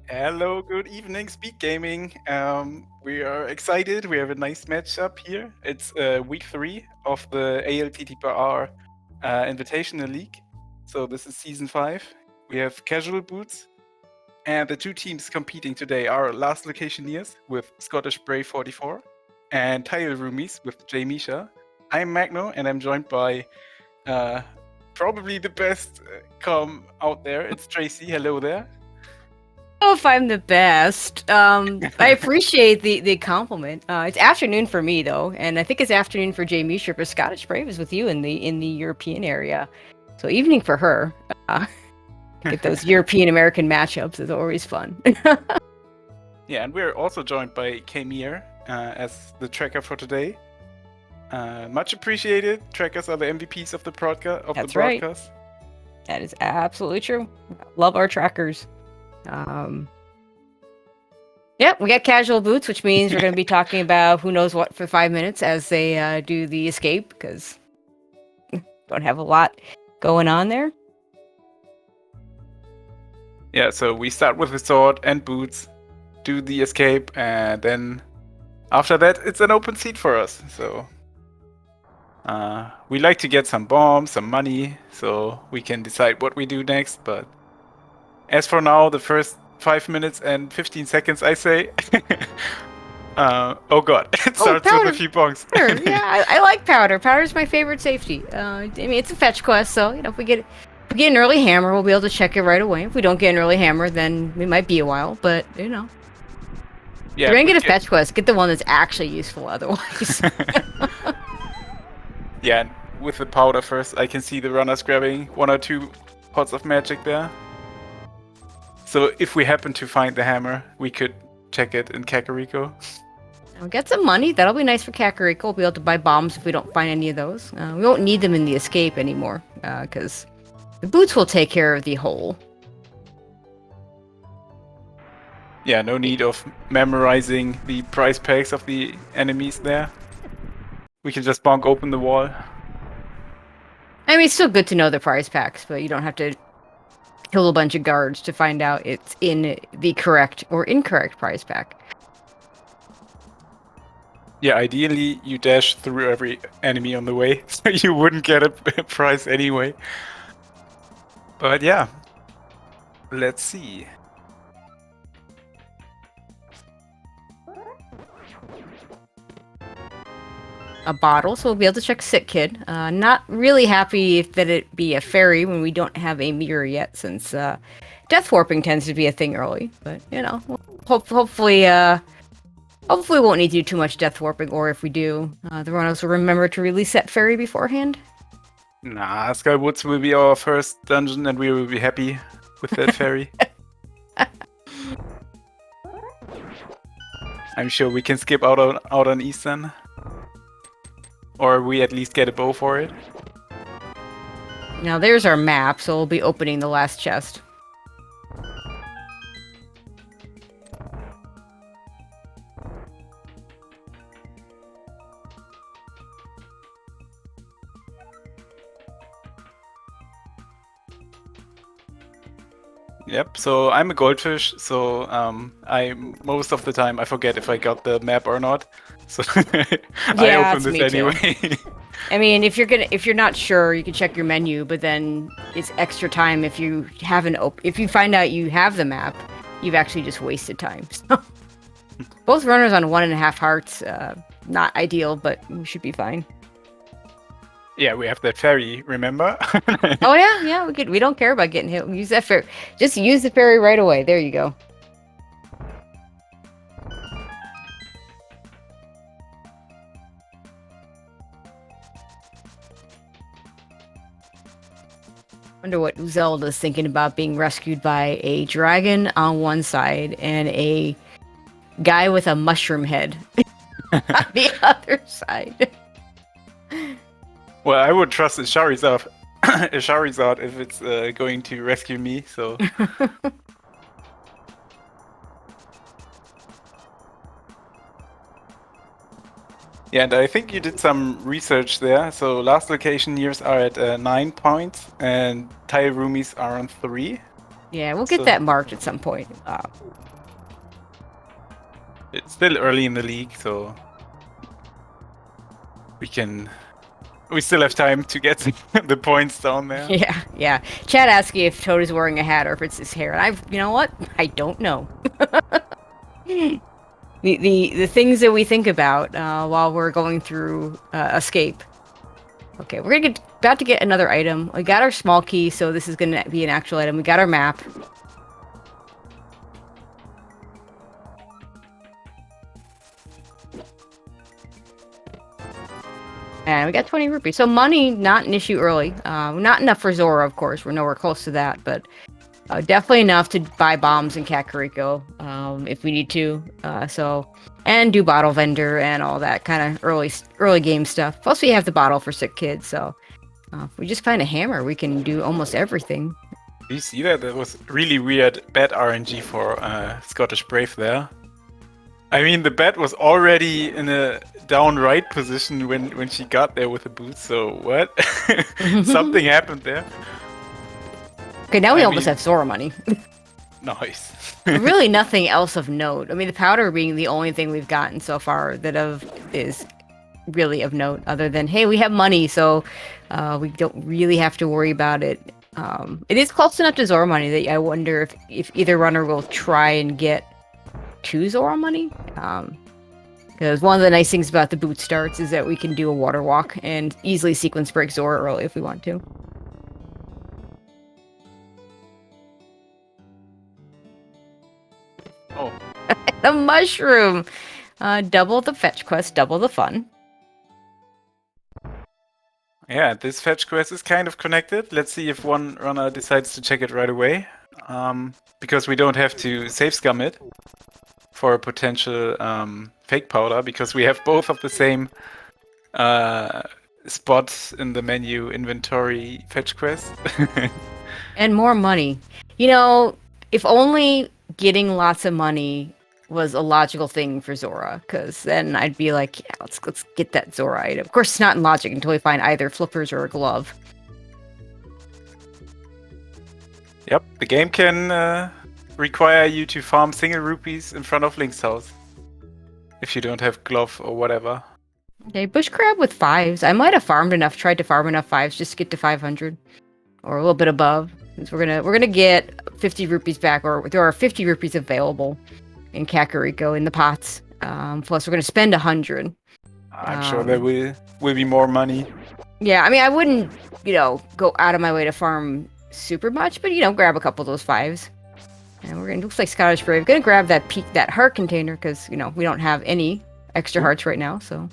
Hello, good evening, SpeedGaming. We are excited. We have a nice matchup here. It's week 3 of the ALTTPR Invitational League. So this is season 5. We have Casual Boots, and the two teams competing today are Last Locationeers with Scottish Brave 44 and Tile Roomies with Jay Misha. I'm Magno, and I'm joined by probably the best com out there. It's Tracy. Hello there. I don't know if I'm the best. I appreciate the compliment. It's afternoon for me though, and I think it's afternoon for Jay Misha. But Scottish Brave is with you in the European area, so evening for her. Get those European American matchups is always fun. Yeah, and we're also joined by Kamir as the tracker for today. Much appreciated. Trackers are the MVPs of the broadcast. That's right. That is absolutely true. Love our trackers. Yep, we got Casual Boots, which means we're going to be talking about who knows what for 5 minutes as they do the escape, because don't have a lot going on there. Yeah, so we start with the sword and boots, do the escape, and then after that, it's an open seat for us. So we like to get some bombs, some money, so we can decide what we do next. But as for now, the first 5 minutes and 15 seconds, I say. Oh god, it starts with a few bongs. Yeah, I like powder. Powder's my favorite safety. I mean, it's a fetch quest, so if we get an early hammer, we'll be able to check it right away. If we don't get an early hammer, then it might be a while. But Yeah, you're gonna get a fetch quest. Get the one that's actually useful. Otherwise. Yeah, with the powder first, I can see the runners grabbing 1 or 2 pots of magic there. So if we happen to find the hammer, we could check it in Kakariko. We'll get some money. That'll be nice for Kakariko. We'll be able to buy bombs if we don't find any of those. We won't need them in the escape anymore, because the boots will take care of the hole. Yeah, no need of memorizing the price packs of the enemies there. We can just bonk open the wall. I mean, it's still good to know the prize packs, but you don't have to kill a bunch of guards to find out it's in the correct or incorrect prize pack. Yeah, ideally you dash through every enemy on the way, so you wouldn't get a prize anyway. But yeah, let's see. A bottle, so we'll be able to check Sick Kid. Not really happy that it be a fairy when we don't have a mirror yet, since death warping tends to be a thing early. But hopefully we won't need to do too much death warping, or if we do, the runners will remember to release that fairy beforehand. Nah, Sky Woods will be our first dungeon, and we will be happy with that fairy. I'm sure we can skip out on Eastern. Or we at least get a bow for it. Now there's our map, so we'll be opening the last chest. Yep, so I'm a goldfish, so I most of the time I forget if I got the map or not. So I open this anyway. I mean, if you're not sure, you can check your menu, but then it's extra time if you haven't if you find out you have the map, you've actually just wasted time. So both runners on 1.5 hearts, not ideal, but we should be fine. Yeah, we have that fairy, remember? Oh yeah, we don't care about getting hit. Use that fairy. Just use the fairy right away. There you go. Wonder what Zelda's thinking about being rescued by a dragon on one side and a guy with a mushroom head on the other side. Well, I would trust a Charizard if it's going to rescue me, so... Yeah, and I think you did some research there. So last Locationeers are at 9 points, and Tile Roomies are on 3. Yeah, we'll get So- that marked at some point. It's still early in the league, so we still have time to get the points down there. Yeah. Chad asking if Toad is wearing a hat or if it's his hair, and you know what? I don't know. the things that we think about while we're going through escape. Okay, we're about to get another item. We got our small key, so this is gonna be an actual item. We got our map. And we got 20 rupees. So money, not an issue early. Not enough for Zora, of course. We're nowhere close to that, but definitely enough to buy bombs in Kakariko if we need to. And do bottle vendor and all that kind of early game stuff. Plus, we have the bottle for sick kids. So if we just find a hammer, we can do almost everything. Do you see that? That was really weird bad RNG for Scottish Brave there. I mean, the bat was already in a down right position when she got there with the boots, so what? Something happened there. Okay, now we almost have Zora money. Nice. Really nothing else of note. I mean, the powder being the only thing we've gotten so far that is really of note, other than, hey, we have money, so we don't really have to worry about it. It is close enough to Zora money that I wonder if either runner will try and get 2 Zora money. Because one of the nice things about the boot starts is that we can do a water walk and easily sequence break Zora early if we want to. Oh. The mushroom! Double the fetch quest, double the fun. Yeah, this fetch quest is kind of connected. Let's see if one runner decides to check it right away. Because we don't have to save scum it for a potential fake powder, because we have both of the same spots in the menu inventory fetch quest. And more money. You know, if only getting lots of money was a logical thing for Zora, because then I'd be like, yeah, let's get that Zora item. Of course, it's not in logic until we find either flippers or a glove. Yep, the game can require you to farm single rupees in front of Link's house if you don't have glove or whatever. Okay, bush crab with 5s. I might have tried to farm enough 5s just to get to 500, or a little bit above. Since we're gonna get 50 rupees back, or there are 50 rupees available in Kakariko in the pots. Plus, we're gonna spend 100. I'm sure there will be more money. Yeah, I mean, I wouldn't, go out of my way to farm super much, but grab a couple of those 5s. And looks like Scottish Brave. Gonna grab that heart container because we don't have any extra hearts right now. So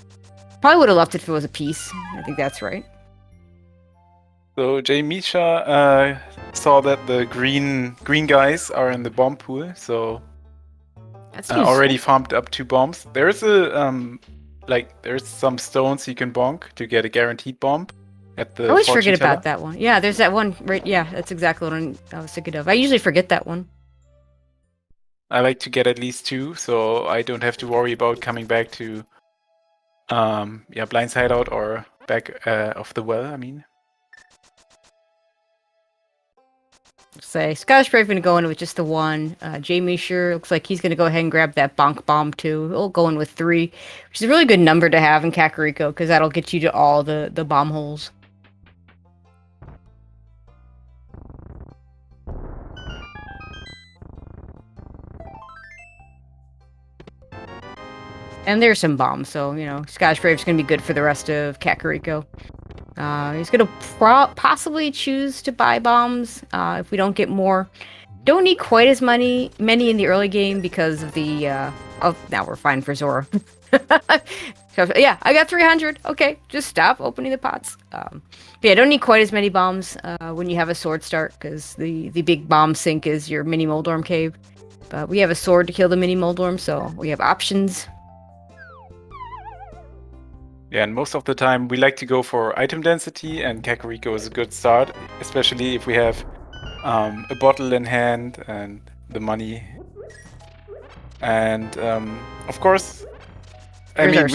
probably would have left it if it was a piece. I think that's right. So Jay Misha saw that the green guys are in the bomb pool, so That's already farmed up 2 bombs. There's there's some stones you can bonk to get a guaranteed bomb at the. I always fortune forget teller. about that one. Yeah, there's that one right. Yeah, that's exactly what I was thinking of. I usually forget that one. I like to get at least 2, so I don't have to worry about coming back to blindside out or back of the well, I mean. Say Scottish Brave gonna go in with just the 1. Jamie sure looks like he's gonna go ahead and grab that bonk bomb too. He'll go in with 3, which is a really good number to have in Kakariko because that'll get you to all the bomb holes. And there's some bombs, so Scottish Brave's gonna be good for the rest of Kakariko. He's gonna possibly choose to buy bombs if we don't get more. Don't need quite as many in the early game because of the now we're fine for Zora. So, yeah, I got 300. Okay, just stop opening the pots. But yeah, don't need quite as many bombs when you have a sword start because the big bomb sink is your mini Moldorm cave. But we have a sword to kill the mini Moldorm, so we have options. Yeah, and most of the time we like to go for item density, and Kakariko is a good start, especially if we have a bottle in hand and the money. And of course, I mean,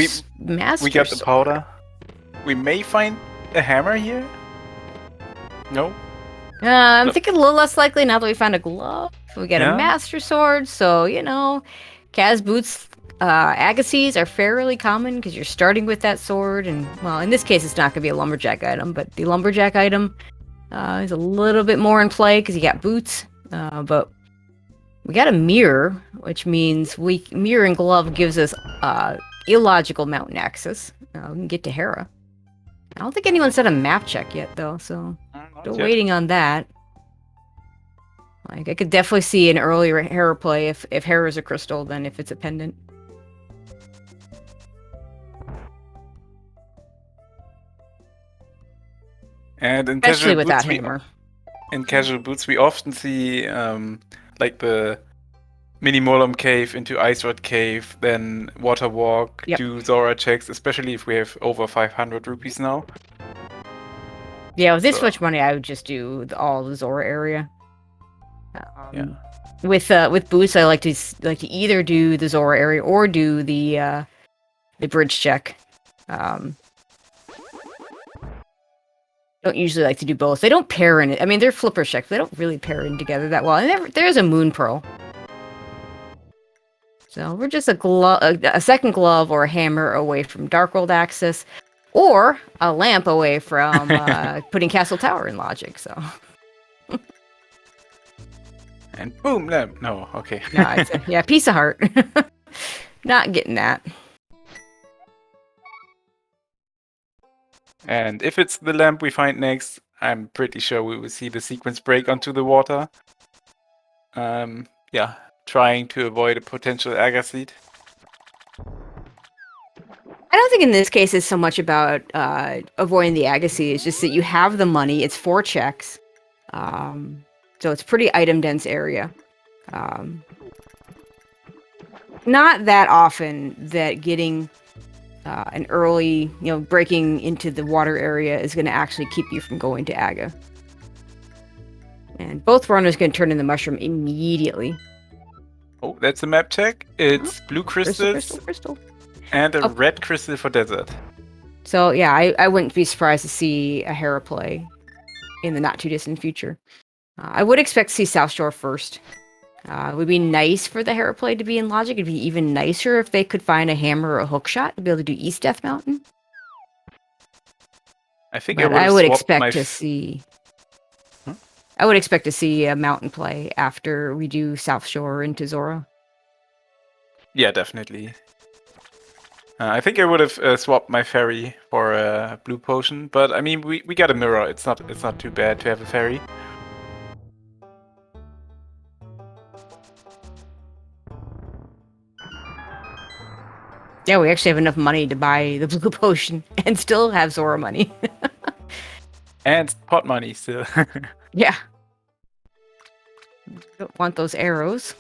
we got the powder. We may find a hammer here. No? I'm thinking a little less likely now that we found a glove. We got a Yeah. master sword, so Kaz boots, agassiz are fairly common because you're starting with that sword, and well, in this case, it's not going to be a lumberjack item, but the lumberjack item is a little bit more in play because you got boots. But we got a mirror, which means mirror and glove gives us illogical mountain access. We can get to Hera. I don't think anyone said a map check yet, though, so still waiting on that. Like, I could definitely see an earlier Hera play if Hera's a crystal than if it's a pendant. And in Especially casual with that boots, hammer. in casual boots, we often see like the mini Molom cave into Ice Rod cave, then water walk, Yep. do Zora checks, especially if we have over 500 rupees now. Yeah, with this much money, I would just do all the Zora area. Yeah. With boots, I like to either do the Zora area or do the bridge check. Don't usually like to do both. They don't pair in it. I mean, they're flipper checks. They don't really pair in together that well. And there's a moon pearl. So we're just a second glove or a hammer away from Dark World access, or a lamp away from putting Castle Tower in logic. So. And boom, lamp. No, okay. No, it's piece of heart. Not getting that. And if it's the lamp we find next, I'm pretty sure we will see the sequence break onto the water. Yeah, trying to avoid a potential Agassiz. I don't think in this case it's so much about avoiding the Agassiz. It's just that you have the money. It's 4 checks. So it's pretty item dense area. Not that often that getting an early, breaking into the water area is going to actually keep you from going to Aga. And both runners going to turn in the mushroom immediately. Oh, that's a map check. It's blue crystals crystal. and a red crystal for desert. So yeah, I wouldn't be surprised to see a Hera play in the not too distant future. I would expect to see South Shore first. It would be nice for the Hera play to be in logic. It'd be even nicer if they could find a hammer or a hook shot to be able to do East Death Mountain. I think I would expect to see. I would expect to see a mountain play after we do South Shore into Zora. Yeah, definitely. I think I would have swapped my ferry for a blue potion, but I mean we got a mirror. It's not too bad to have a ferry. Yeah, we actually have enough money to buy the blue potion and still have Zora money. And pot money still. Yeah. Don't want those arrows.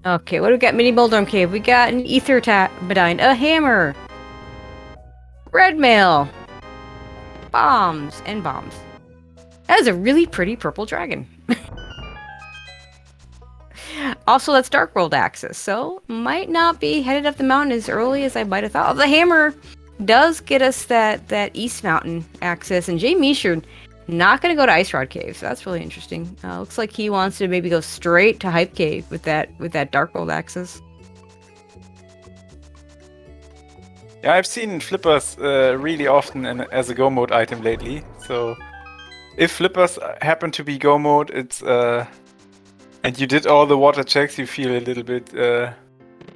Okay, what do we got? Mini Boulder Cave. We got an Ether Bedine, a hammer, red mail, bombs, and bombs. That is a really pretty purple dragon. Also, that's Dark World access, so might not be headed up the mountain as early as I might have thought. The hammer does get us that East Mountain access, and Jay Mishur not going to go to Ice Rod Cave, so that's really interesting. Looks like he wants to maybe go straight to Hype Cave with that Dark World access. Yeah, I've seen flippers really often as a go mode item lately. So if flippers happen to be go mode, it's and you did all the water checks, you feel a little bit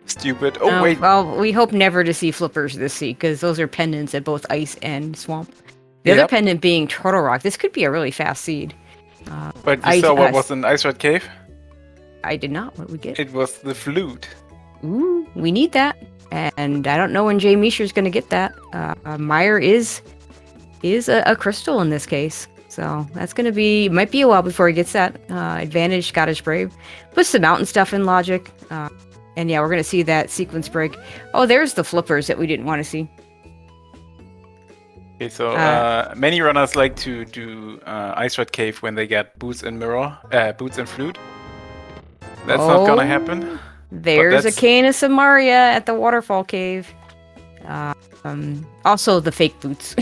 stupid. Oh wait. Well, we hope never to see flippers this seat because those are pendants at both ice and swamp. The other pendant being Turtle Rock. This could be a really fast seed. But you saw what was in Ice Rod Cave? I did not. What we get? It was the flute. Ooh, we need that. And I don't know when Jay Mishur's going to get that. Meyer is a crystal in this case. So that's gonna be might be a while before he gets that advantage. Scottish Brave puts the mountain stuff in logic, and yeah, we're gonna see that sequence break. Oh, there's the flippers that we didn't want to see. Okay, so many runners like to do Ice Red Cave when they get boots and mirror, boots and flute. That's not gonna happen. There's a Cane of Samaria at the waterfall cave. Also the fake boots.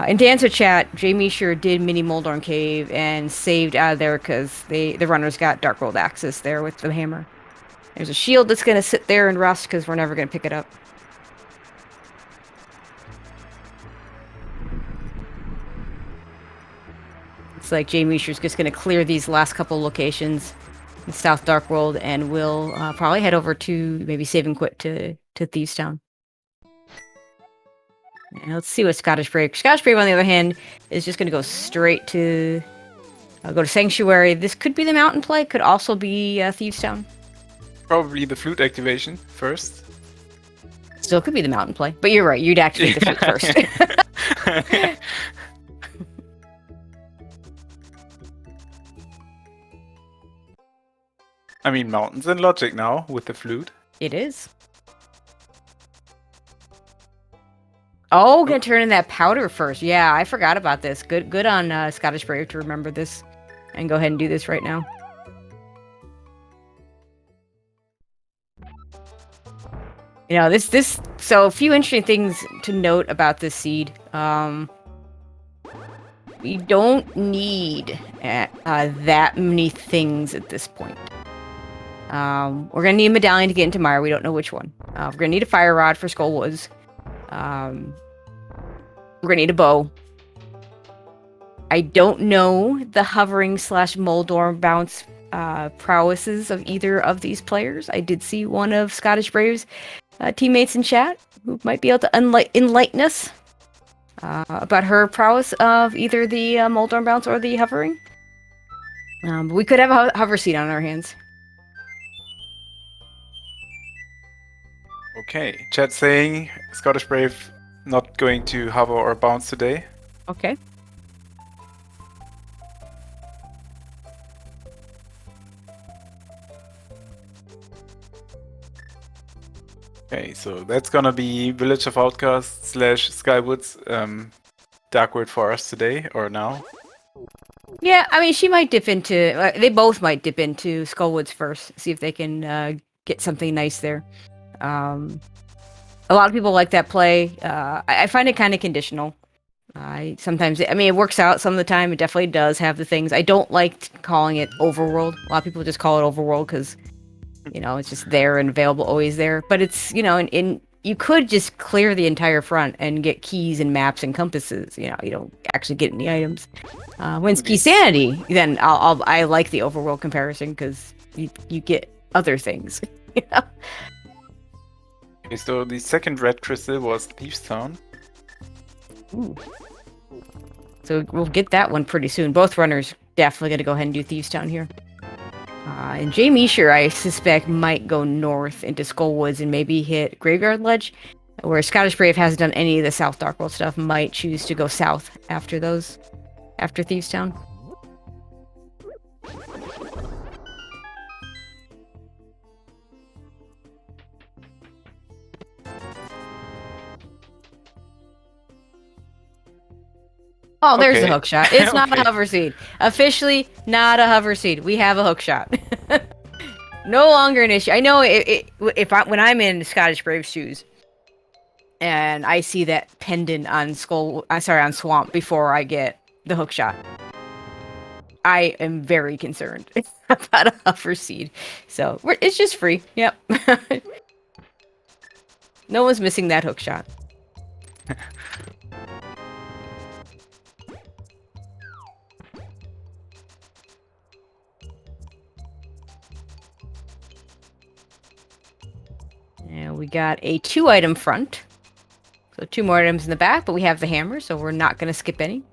In the answer chat, Jamie sure did mini Moldorm Cave and saved out of there because the runners got Dark World access there with the hammer. There's a shield that's going to sit there and rust because we're never going to pick it up. It's like Jamie sure's just going to clear these last couple locations in South Dark World, and we'll probably head over to maybe save and quit to Thieves Town. And let's see what Scottish Brave. Scottish Brave, on the other hand, is just going to go straight to go to Sanctuary. This could be the mountain play. Could also be Thieves Town. Probably the flute activation first. Still could be the mountain play, but you're right. You'd activate the flute first. I mean, mountains and logic now with the flute. It is. Oh, gonna turn in that powder first. Yeah, I forgot about this. Good on Scottish Brave to remember this and go ahead and do this right now. You know, this so a few interesting things to note about this seed. We don't need that many things at this point. We're gonna need a medallion to get into Mire. We don't know which one. We're gonna need a fire rod for Skull Woods. We're gonna need a bow. I don't know the hovering / Moldorm bounce prowesses of either of these players. I did see one of Scottish Brave's teammates in chat who might be able to enlighten us about her prowess of either the Moldorm bounce or the hovering. But we could have a hover seat on our hands. Okay, chat saying Scottish Brave not going to hover or bounce today. Okay. Okay, so that's gonna be Village of Outcasts / Skywoods Darkwood Forest today or now. Yeah, I mean, she might dip into. They both might dip into Skullwoods first, see if they can get something nice there. A lot of people like that play. I find it kind of conditional. Sometimes, I mean, it works out some of the time. It definitely does have the things. I don't like calling it overworld. A lot of people just call it overworld because, you know, it's just there and available, always there. But it's, you know, you could just clear the entire front and get keys and maps and compasses. You know, you don't actually get any items. When it's key sanity, then I like the overworld comparison because you get other things. You know? Okay, so the second red crystal was Thieves Town. Ooh. So we'll get that one pretty soon. Both runners definitely going to go ahead and do Thieves Town here. And Jamie sure I suspect might go north into Skullwoods and maybe hit Graveyard Ledge, where Scottish Brave hasn't done any of the South Darkworld stuff. Might choose to go south after Thieves Town. Oh, there's the hook shot. It's not a hover seed. Officially, not a hover seed. We have a hook shot. No longer an issue. I know when I'm in Scottish Brave shoes, and I see that pendant on on Swamp before I get the hook shot, I am very concerned about a hover seed. So it's just free. Yep. No one's missing that hook shot. And we got a 2-item front. So 2 more items in the back, but we have the hammer, so we're not going to skip any.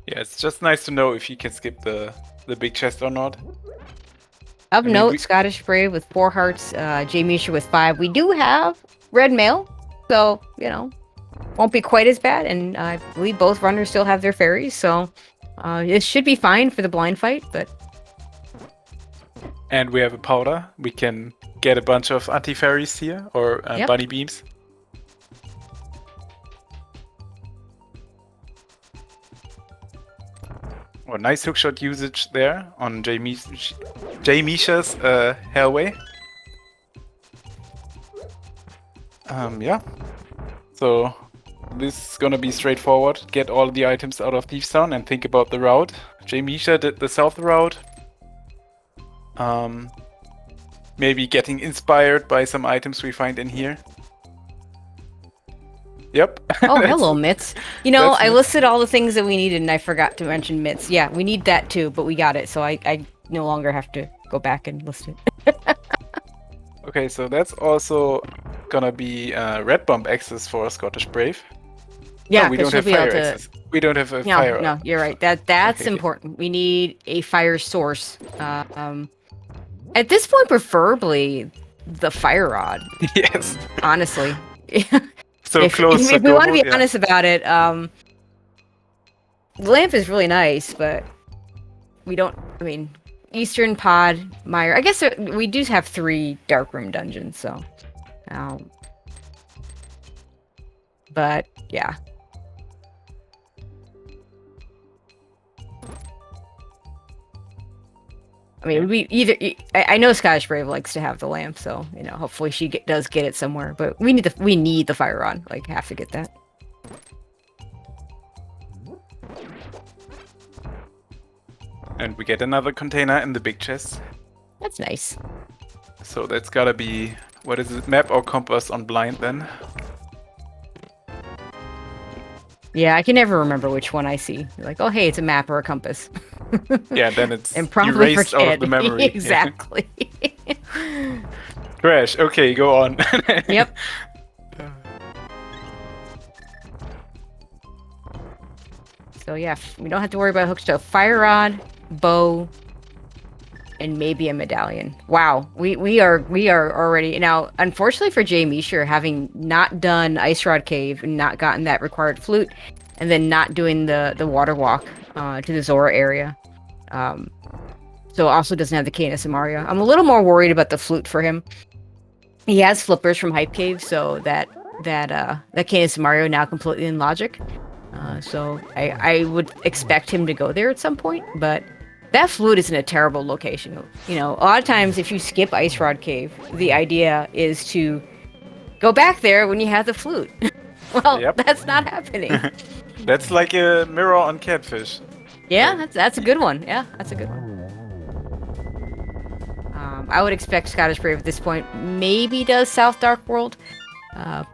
Yeah, it's just nice to know if you can skip the big chest or not. Of note, Scottish Brave with 4 hearts, Jamisha with 5. We do have red mail, so, you know, won't be quite as bad, and I believe both runners still have their fairies, so it should be fine for the blind fight. But And we have a powder. We can get a bunch of anti-fairies here, or Yep. bunny beams. Oh, nice hookshot usage there on J Misha's Hellway. Yeah. So this is gonna be straightforward. Get all the items out of Thieves Town and think about the route. J Misha did the south route. Maybe getting inspired by some items we find in here. Yep. oh, hello, Mitts. You know, that's I Mitts. listed all the things that we needed, and I forgot to mention Mitts. Yeah, we need that too, but we got it, so I no longer have to go back and list it. Okay, so that's also gonna be red bomb access for Scottish Brave. Yeah, no, we don't have she'll be able fire to. access. We don't have a No, fire. no, you're right. That's Okay. important. We need a fire source. At this point, preferably the fire rod. Yes. Honestly, So close. if we want to be honest about it, the lamp is really nice, but we don't. I mean, Eastern Pod, Mire. I guess we do have 3 darkroom dungeons, so. But yeah. I mean, we either. I know Scottish Brave likes to have the lamp, so you know, hopefully she does get it somewhere. But we need the fire rod. Like, have to get that. And we get another container in the big chest. That's nice. So that's gotta be, what is it, map or compass on blind then? Yeah, I can never remember which one I see. Like, oh hey, it's a map or a compass. Yeah, then it's and probably erased out of the memory. Exactly. Trash. Okay, go on. Yep. So yeah, we don't have to worry about hooks. So fire rod, bow, and maybe a medallion. Wow, we are already now. Unfortunately for Jay Misher, having not done Ice Rod Cave and not gotten that required flute, and then not doing the water walk to the Zora area, so also doesn't have the Canis and Mario. I'm a little more worried about the flute for him. He has flippers from Hype Cave, so that Canis and Mario now completely in logic. So I would expect him to go there at some point, but that flute is in a terrible location. You know, a lot of times if you skip Ice Rod Cave, the idea is to go back there when you have the flute. Well, Yep. That's not happening. That's like a mirror on Catfish. Yeah, that's a good one. Yeah, that's a good one. I would expect Scottish Brave at this point maybe does South Dark World.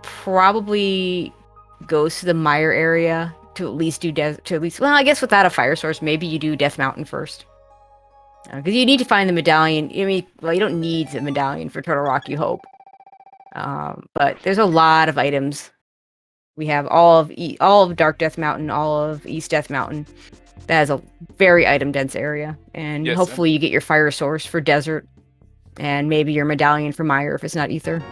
Probably goes to the Mire area to at least do well, I guess without a fire source, maybe you do Death Mountain first. Because you need to find the medallion. I mean, well, you don't need the medallion for Turtle Rock, you hope. But there's a lot of items. We have all of Dark Death Mountain, all of East Death Mountain. That is a very item dense area, and Yes, hopefully you get your fire source for Desert, and maybe your medallion for Mire if it's not Ether.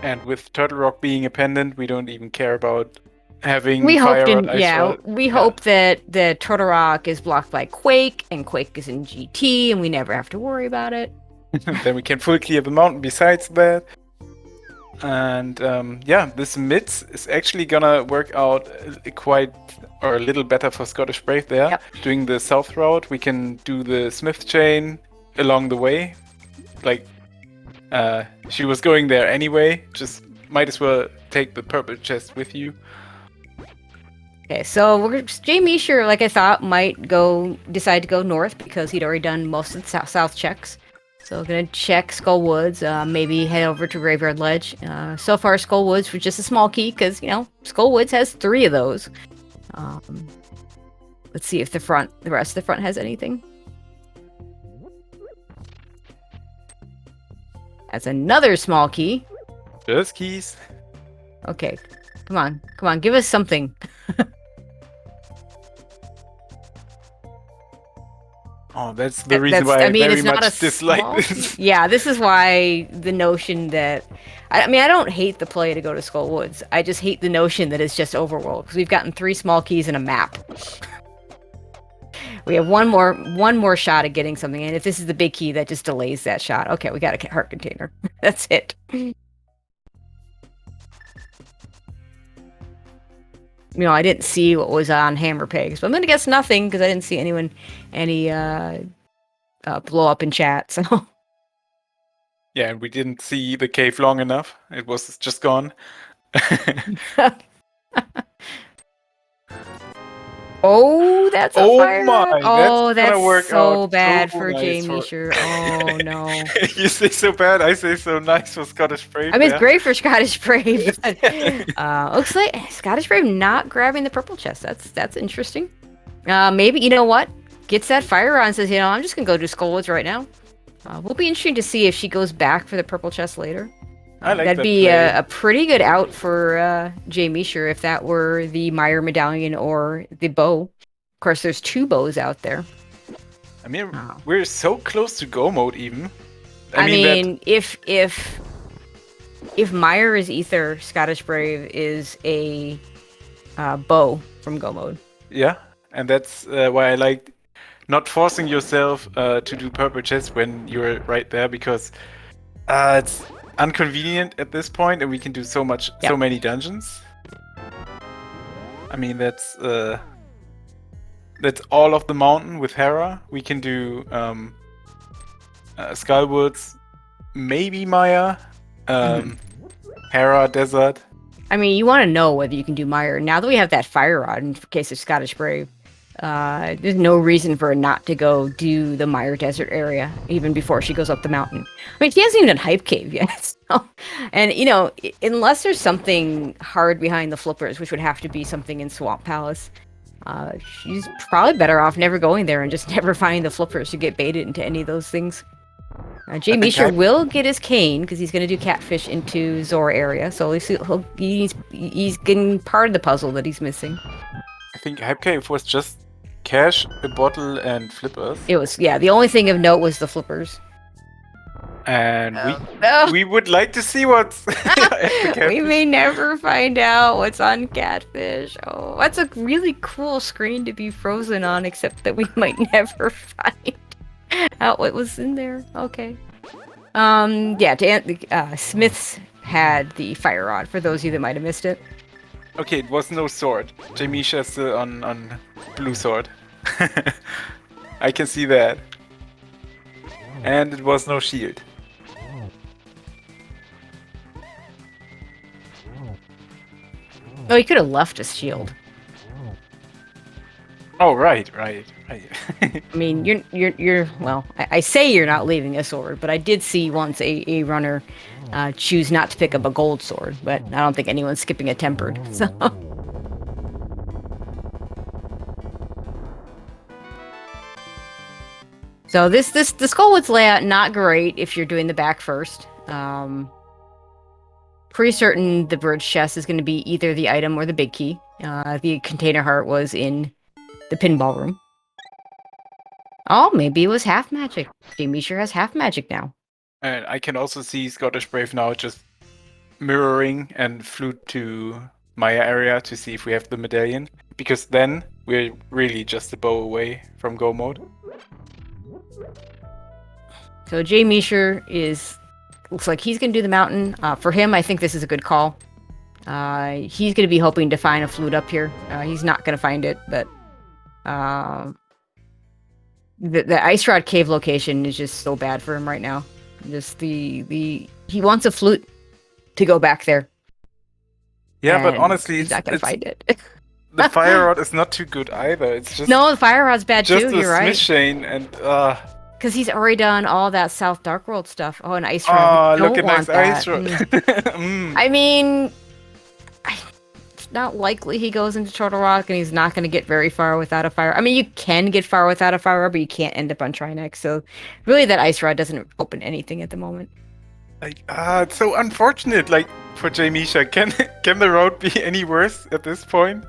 And with Turtle Rock being a pendant, we don't even care about having We fire hoped rod, ice rod. we hope that the Turtle Rock is blocked by Quake, and Quake is in GT, and we never have to worry about it. Then we can full clear the mountain besides that. And yeah, this mids is actually gonna work out quite or a little better for Scottish Brave there. Yep. Doing the south route, we can do the Smith chain along the way. Like, she was going there anyway, just might as well take the purple chest with you. Okay, so Jay Misher, like I thought, might decide to go north because he'd already done most of the south checks. So gonna check Skull Woods, maybe head over to Graveyard Ledge. So far, Skull Woods was just a small key because you know Skull Woods has 3 of those. Let's see if the rest of the front has anything. That's another small key. Just keys. Okay, come on, give us something. Oh, that's the reason why I very it's not much a dislike small this. key. Yeah, this is why the notion that I mean, I don't hate the play to go to Skull Woods. I just hate the notion that it's just overworld because we've gotten 3 small keys and a map. We have one more shot at getting something, and if this is the big key, that just delays that shot. Okay, we got a heart container. That's it. I didn't see what was on Hammer Pegs, but I'm gonna guess nothing because I didn't see any blow up in chat. So Yeah, and we didn't see the cave long enough. It was just gone. Oh, that's a fire rod. Oh, that's gonna work so out bad so for nice Jamie Sure. Oh no. You say so bad, I say so nice for Scottish Brave. I mean, it's great for Scottish Brave. But, looks like Scottish Brave not grabbing the purple chest. That's interesting. Maybe, you know what? Gets that fire rod and says, I'm just gonna go do Skullwoods right now. Will be interesting to see if she goes back for the purple chest later. I like that'd that be play. a pretty good out for Jamie Sure if that were the Meyer medallion or the bow. Of course, there's 2 bows out there. I mean, we're so close to go mode even. I mean, if Meyer is ether, Scottish Brave is a bow from go mode. Yeah, and that's why I like not forcing yourself to do purple chest when you're right there, because it's inconvenient at this point, and we can do so many dungeons. I mean, that's all of the mountain with Hera. We can do Skullwoods, maybe Maya, Hera Desert. I mean, you want to know whether you can do Meyer. Now that we have that fire rod in case of Scottish Brave, there's no reason for her not to go do the Meyer Desert area even before she goes up the mountain. I mean, she hasn't even done Hype Cave yet. So, and, unless there's something hard behind the flippers, which would have to be something in Swamp Palace, she's probably better off never going there and just never finding the flippers to get baited into any of those things. Jay Misha will get his cane because he's going to do catfish into Zora area, so at least he's getting part of the puzzle that he's missing. I think Hype Cave was just cash, a bottle, and flippers. It was, the only thing of note was the flippers. And we would like to see what's We may never find out what's on catfish. Oh, that's a really cool screen to be frozen on, except that we might never find out what was in there. Okay. Smiths had the fire rod, for those of you that might have missed it. Okay, it was no sword. Jamisha's still on blue sword. I can see that. And it was no shield. Oh, he could have left his shield. Oh, right. I mean, you're well, I say you're not leaving a sword, but I did see once a runner choose not to pick up a gold sword, but I don't think anyone's skipping a tempered, so. So the Skullwoods layout, not great if you're doing the back first. Pretty certain the bridge chest is going to be either the item or the big key. The container heart was in the pinball room. Oh, maybe it was half magic. Jamie sure has half magic now. And I can also see Scottish Brave now just mirroring and flute to Maya area to see if we have the medallion. Because then we're really just a bow away from go mode. So Jay Misher looks like he's going to do the mountain. For him, I think this is a good call. He's going to be hoping to find a flute up here. He's not going to find it, but the Ice Rod Cave location is just so bad for him right now. Just he wants a flute to go back there. Yeah, but honestly, he's not going to find it. The fire rod is not too good either. It's just no, the fire rod's bad too. You're right. Just a Smith chain and because he's already done all that South Dark World stuff. Oh, an Ice Rod. Look at nice Ice Rod. I mean, it's not likely he goes into Turtle Rock and he's not going to get very far without a fire. I mean, you can get far without a fire rod, but you can't end up on Trinex. So really, that Ice Rod doesn't open anything at the moment. It's so unfortunate. Like for Jay Misha, can the road be any worse at this point?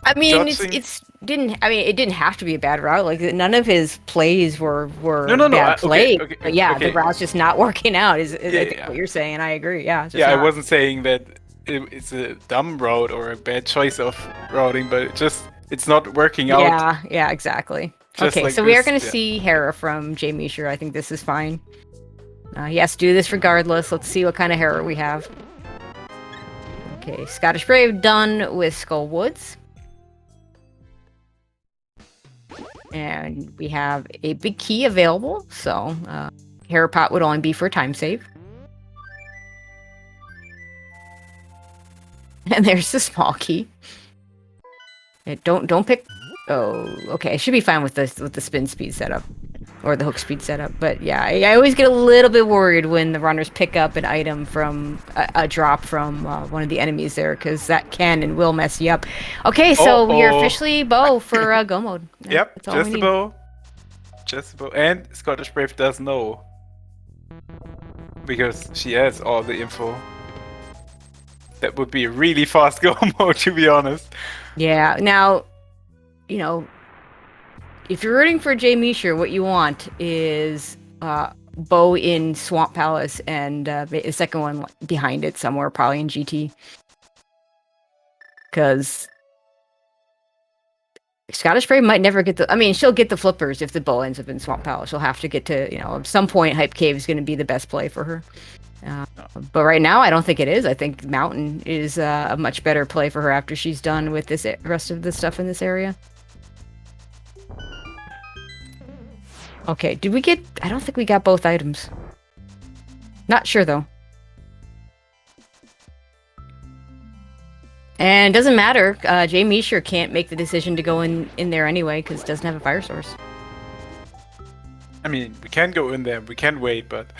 I mean, dodging. it didn't have to be a bad route. Like none of his plays were No. bad Okay, plays. okay, But yeah, the okay. route's just not working out. Is Yeah, I yeah, think yeah. what you're saying, and I agree. Yeah, it's just Yeah, I not. wasn't saying that it's a dumb route or a bad choice of routing, but it's not working out Yeah, yeah, exactly. just Okay, like so we are this. going to Yeah. see Hera from Jamie Sure. I think this is fine. He has to do this regardless. Let's see what kind of Hera we have. Okay, Scottish Brave done with Skull Woods. And we have a big key available, so Hera Pot would only be for time save. And there's the small key. Don't pick. Oh, okay. I should be fine with the spin speed setup or the hook speed setup. But yeah, I always get a little bit worried when the runners pick up an item from a drop from one of the enemies there, because that can and will mess you up. Okay, so we are officially bow for go mode. Yep, That's all just we a need. bow. Just a bow. And Scottish Brave does know. Because she has all the info. That would be a really fast go mode, to be honest. Yeah. Now, you know, if you're rooting for Jay Meisher, what you want is bow in Swamp Palace and the second one behind it somewhere, probably in GT. Because Scottish Brave might never get the. I mean, she'll get the flippers if the bow ends up in Swamp Palace. She'll have to get to, at some point, Hype Cave is going to be the best play for her. But right now, I don't think it is. I think Mountain is a much better play for her after she's done with this rest of the stuff in this area. Okay, did we get... I don't think we got both items. Not sure, though. And it doesn't matter. Jay Meisher can't make the decision to go in there anyway, because it doesn't have a fire source. I mean, we can go in there. We can wait, but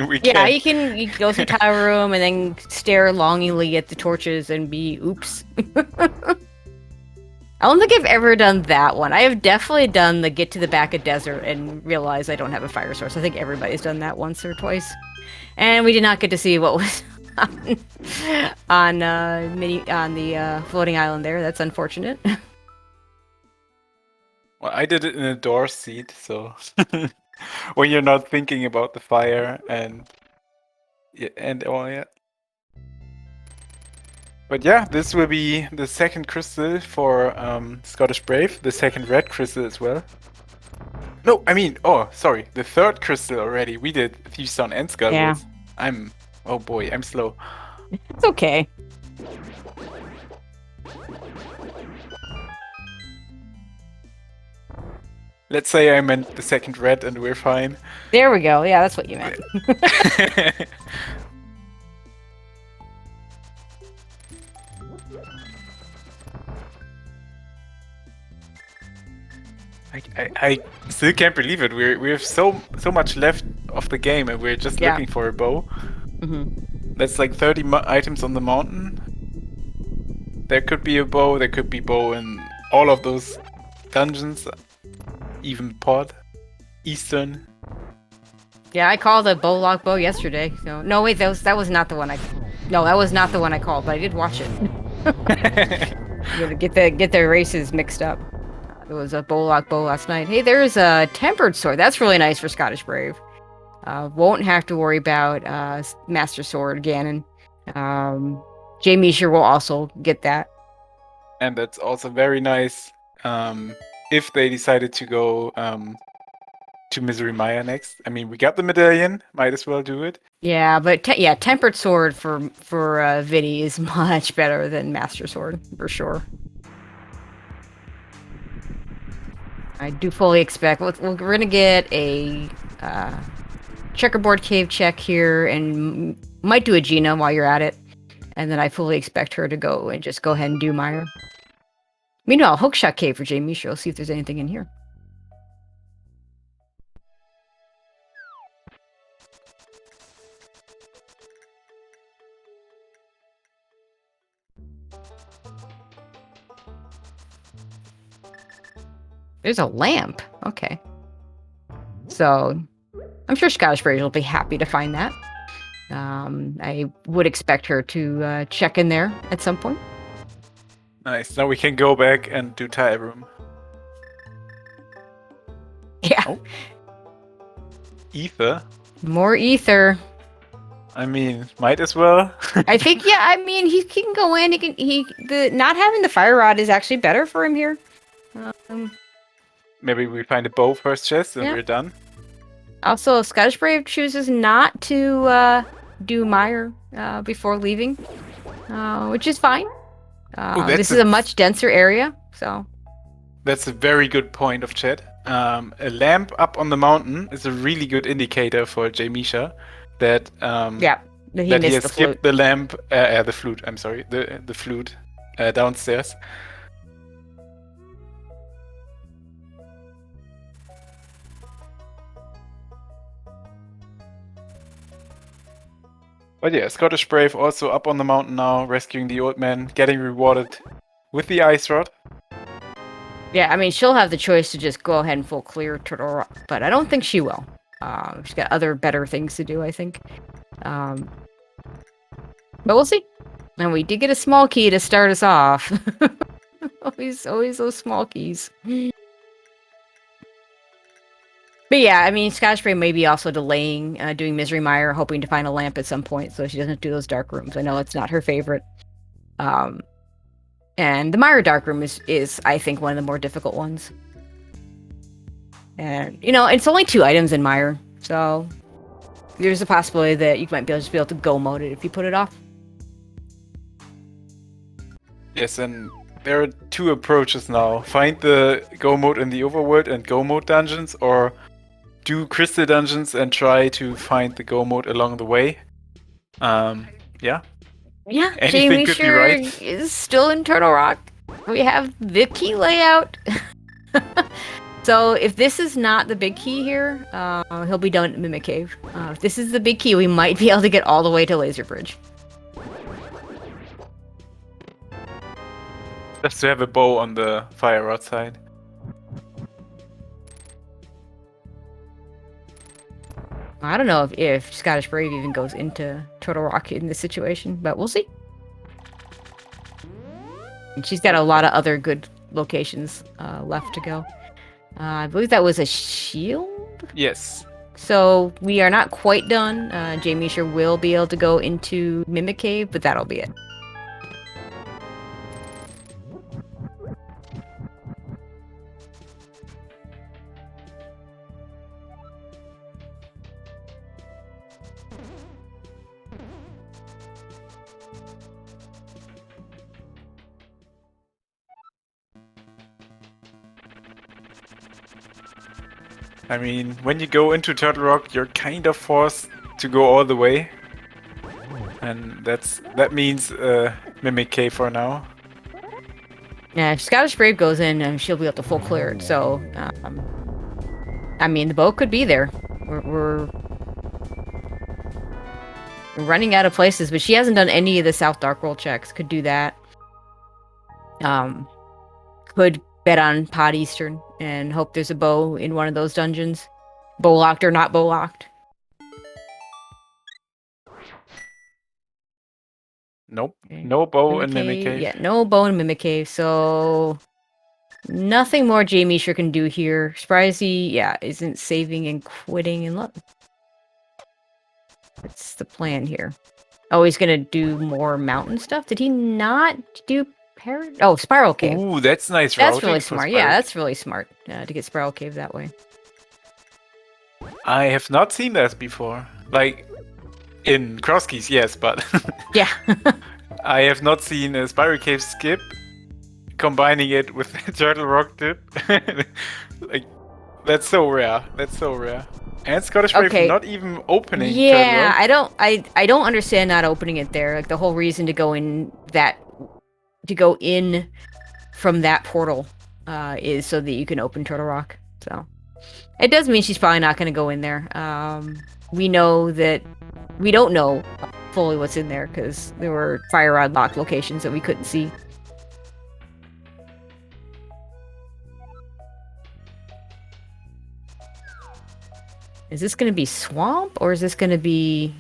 we Yeah, can't. you can go through Tower Room and then stare longingly at the torches and be, oops. I don't think I've ever done that one. I have definitely done the get to the back of desert and realize I don't have a fire source. I think everybody's done that once or twice. And we did not get to see what was on the floating island there. That's unfortunate. Well, I did it in a door seat, so when you're not thinking about the fire and all that. But yeah, this will be the second crystal for Scottish Brave, the second red crystal as well. No, I mean, oh, sorry, the third crystal already. We did Thiefstone and Skullwoods. Yeah. Oh boy, I'm slow. It's okay. Let's say I meant the second red and we're fine. There we go. Yeah, that's what you meant. I still can't believe it. We have so much left of the game and we're just looking for a bow. That's like 30 items on the mountain. There could be a bow. There could be bow in all of those dungeons. Even pod, Eastern. Yeah, I called a bow lock bow yesterday. So no, wait, that was not the one I. No, that was not the one I called, but I did watch it. You gotta get the races mixed up. It was a bow lock bow last night. Hey, there's a tempered sword. That's really nice for Scottish Brave. Won't have to worry about Master Sword Ganon. Jay Meisher will also get that. And that's also very nice. If they decided to go to Misery Maya next. I mean, we got the medallion. Might as well do it. Yeah, but tempered sword for Viddy is much better than Master Sword for sure. I do fully expect we're gonna get a checkerboard cave check here, and might do a Gina while you're at it, and then I fully expect her to go and just go ahead and do Myra. Meanwhile, hookshot cave for Jay Meisher. Let's see if there's anything in here. There's a lamp. Okay. So, I'm sure Scottish Brave will be happy to find that. I would expect her to check in there at some point. Nice. Now we can go back and do tire room. Yeah. Oh. Ether. More ether. I mean, might as well. I think, yeah, I mean, he can go in. Not having the fire rod is actually better for him here. Maybe we find a bow first chest and Yeah. we're done. Also, Scottish Brave chooses not to do Mire before leaving, which is fine. This is a much denser area, so. That's a very good point of chat. A lamp up on the mountain is a really good indicator for Jamisha that that he has skipped the lamp, the flute. I'm sorry, the flute downstairs. But yeah, Scottish Brave also up on the mountain now, rescuing the old man, getting rewarded with the ice rod. Yeah, I mean, she'll have the choice to just go ahead and full clear Turtle Rock, but I don't think she will. She's got other better things to do, I think. But we'll see. And we did get a small key to start us off. always those small keys. But yeah, I mean, Scottish Brave may be also delaying doing Misery Mire, hoping to find a lamp at some point so she doesn't do those dark rooms. I know it's not her favorite. And the Mire dark room is, I think, one of the more difficult ones. And, you know, it's only 2 items in Mire, so there's a possibility that you might be able to go mode it if you put it off. Yes, and there are 2 approaches now. Find the go mode in the overworld and go mode dungeons, or do crystal dungeons and try to find the go mode along the way. Yeah. Yeah, anything could be right. Is still in Turtle Rock. We have the key layout. So if this is not the big key here, he'll be done at Mimic Cave. If this is the big key, we might be able to get all the way to Laser Bridge. Just to have a bow on the fire rod side. I don't know if Scottish Brave even goes into Turtle Rock in this situation, but we'll see. And she's got a lot of other good locations left to go. I believe that was a shield? Yes. So we are not quite done. Jamisha will be able to go into Mimic Cave, but that'll be it. I mean, when you go into Turtle Rock, you're kind of forced to go all the way. And that means Mimic Cave for now. Yeah, if Scottish Brave goes in, she'll be able to full clear it, so... I mean, the boat could be there. We're running out of places, but she hasn't done any of the South Dark World checks. Could do that. Could bet on Pod Eastern and hope there's a bow in one of those dungeons. Bow locked or not bow locked. Nope. No bow in Mimic Cave. Yeah, no bow in Mimic Cave, so... Nothing more Jamisha can do here. Spryzy, yeah, isn't saving and quitting and look. That's the plan here. Oh, he's gonna do more mountain stuff? Did he not do Oh, Spiral Cave. Ooh, that's nice. That's really smart. Yeah, that's really smart to get Spiral Cave that way. I have not seen that before. Like, in Cross Keys, yes, but... yeah. I have not seen a Spiral Cave skip combining it with Turtle Rock dip. Like, that's so rare. That's so rare. And Scottish Brave not even opening. Yeah, I don't understand not opening it there. Like the whole reason to go in from that portal is so that you can open Turtle Rock. So it does mean she's probably not going to go in there. We know that we don't know fully what's in there because there were fire rod locked locations that we couldn't see. Is this going to be swamp or is this going to be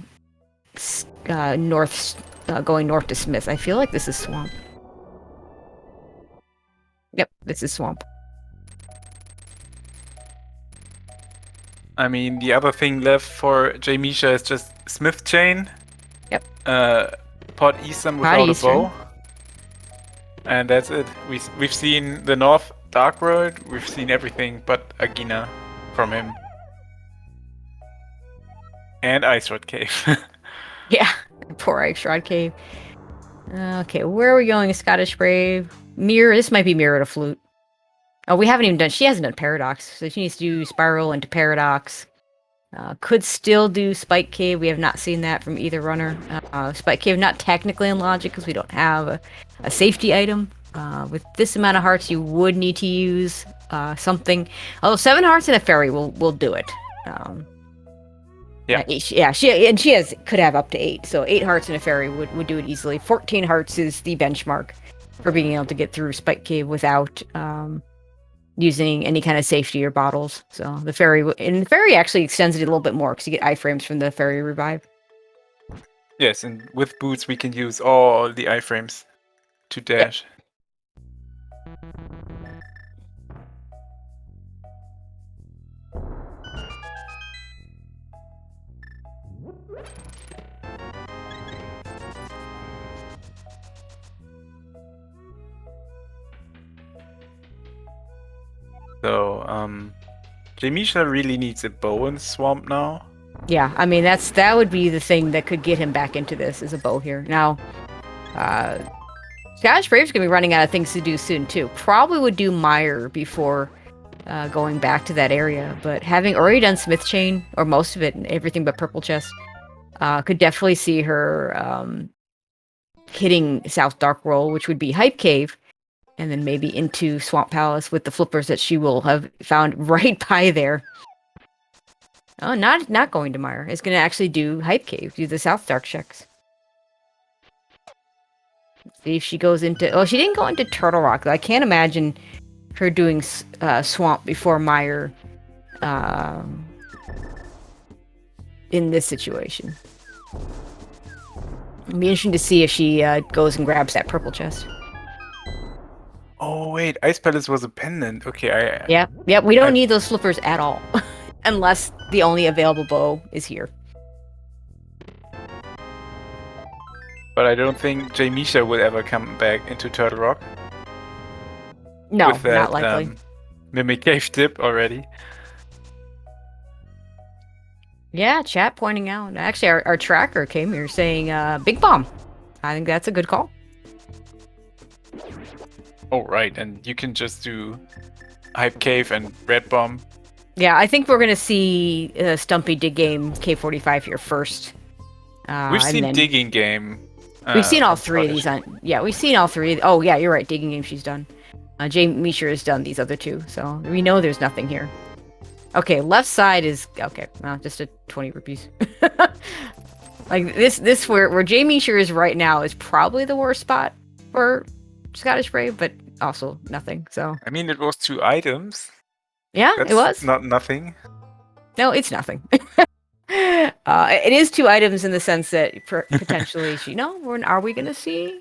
going north to Smith? I feel like this is swamp. Yep, this is swamp. I mean, the other thing left for Jamisha is just Smith Chain. Yep. Pot Eastern Pot without Eastern. a bow. And that's it. We've seen the North Dark World, we've seen everything but Agina from him. And Ice Rod Cave. Yeah, poor Ice Rod Cave. Okay, where are we going? Scottish Brave. Mirror, this might be Mirror to Flute. Oh, we haven't even done, she hasn't done Paradox, so she needs to do Spiral into Paradox. Could still do Spike Cave. We have not seen that from either runner. Spike Cave not technically in logic because we don't have a safety item. With this amount of hearts, you would need to use something. Although 7 hearts and a fairy will do it. Yeah. She could have up to 8. So 8 hearts and a fairy would do it easily. 14 hearts is the benchmark for being able to get through Spike Cave without using any kind of safety or bottles. So the fairy actually extends it a little bit more because you get iframes from the fairy revive. Yes, and with boots we can use all the iframes to dash. So, Jamisha really needs a bow in Swamp now. Yeah, I mean that would be the thing that could get him back into this is a bow here. Now, Scottish Brave's gonna be running out of things to do soon too. Probably would do Mire before going back to that area, but having already done Smith Chain or most of it and everything but Purple Chest, could definitely see her hitting South Dark Roll, which would be Hype Cave, and then maybe into Swamp Palace with the flippers that she will have found right by there. Oh, not going to Mire. It's going to actually do Hype Cave, do the South Dark checks. See if she goes into... Oh, she didn't go into Turtle Rock. I can't imagine her doing Swamp before Mire in this situation. It'll be interesting to see if she goes and grabs that purple chest. Oh wait, Ice Palace was a pendant. Okay, Yep. We don't need those flippers at all, unless the only available bow is here. But I don't think Jamisha will ever come back into Turtle Rock. No, with that, not likely. Mimic Cave tip already. Yeah, chat pointing out. Actually, our tracker came here saying Big Bomb. I think that's a good call. Oh, right, and you can just do Hype Cave and Red Bomb. Yeah, I think we're going to see Stumpy Dig Game K45 here first. We've seen Digging Game. We've seen all 3 of these. We've seen all 3. Oh, yeah, you're right. Digging Game she's done. Jamisha has done these other 2, so we know there's nothing here. Okay, left side is... Okay, well, just a 20 rupees. Like, this where Jamisha is right now is probably the worst spot for Scottish Brave, but also nothing, so... I mean, it was 2 items. Yeah, That's it was. Not nothing. No, it's nothing. It is 2 items in the sense that potentially she... No, are we going to see...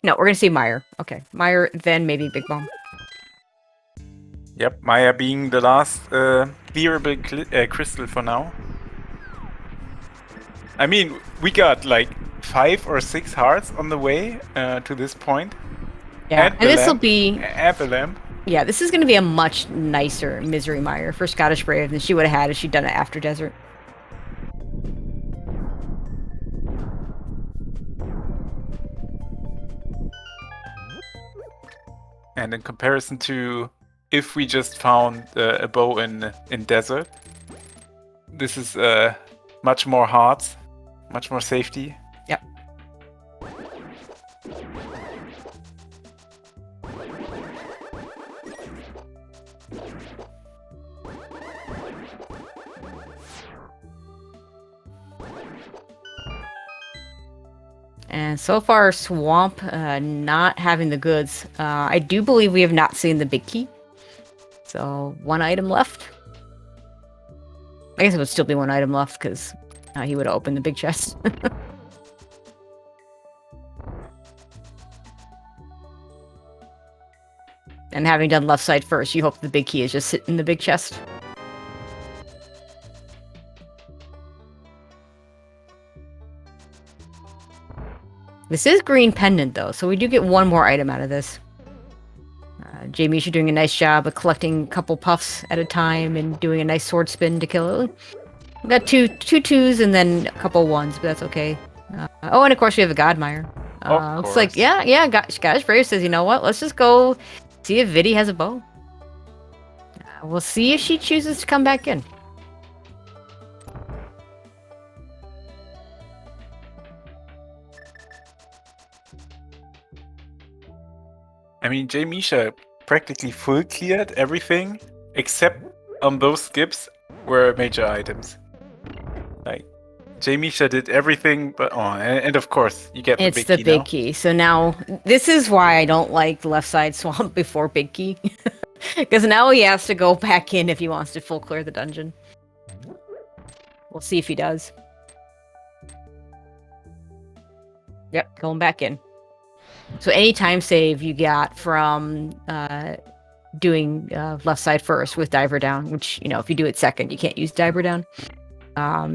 No, we're going to see Mire. Okay, Mire, then maybe Big Bomb. Yep, Maya being the last clearable crystal for now. I mean, we got like 5 or 6 hearts on the way to this point. Yeah, and this will be... At the lamp. Yeah, this is going to be a much nicer Misery Mire for Scottish Brave than she would have had if she'd done it after Desert. And in comparison to if we just found a bow in Desert, this is much more hearts, much more safety. Yep. And so far, Swamp not having the goods. I do believe we have not seen the big key. So 1 item left. I guess it would still be 1 item left because he would have opened the big chest. And having done left side first, you hope the big key is just sitting in the big chest. This is green pendant, though, so we do get one more item out of this. Jamie, you're doing a nice job of collecting a couple puffs at a time and doing a nice sword spin to kill it. We got two twos and then a couple ones, but that's okay. Oh, and of course we have a Godmire. Looks like, yeah, Scottish Brave says, you know what, let's just go see if Viddy has a bow. We'll see if she chooses to come back in. I mean, Misha practically full cleared everything except on those skips were major items. Like, Misha did everything, but and of course you get the big key. It's the big key. So now this is why I don't like the left side swamp before big key, because now he has to go back in if he wants to full clear the dungeon. We'll see if he does. Yep, going back in. So any time save you got from doing left side first with diver down, which, you know, if you do it second, you can't use diver down.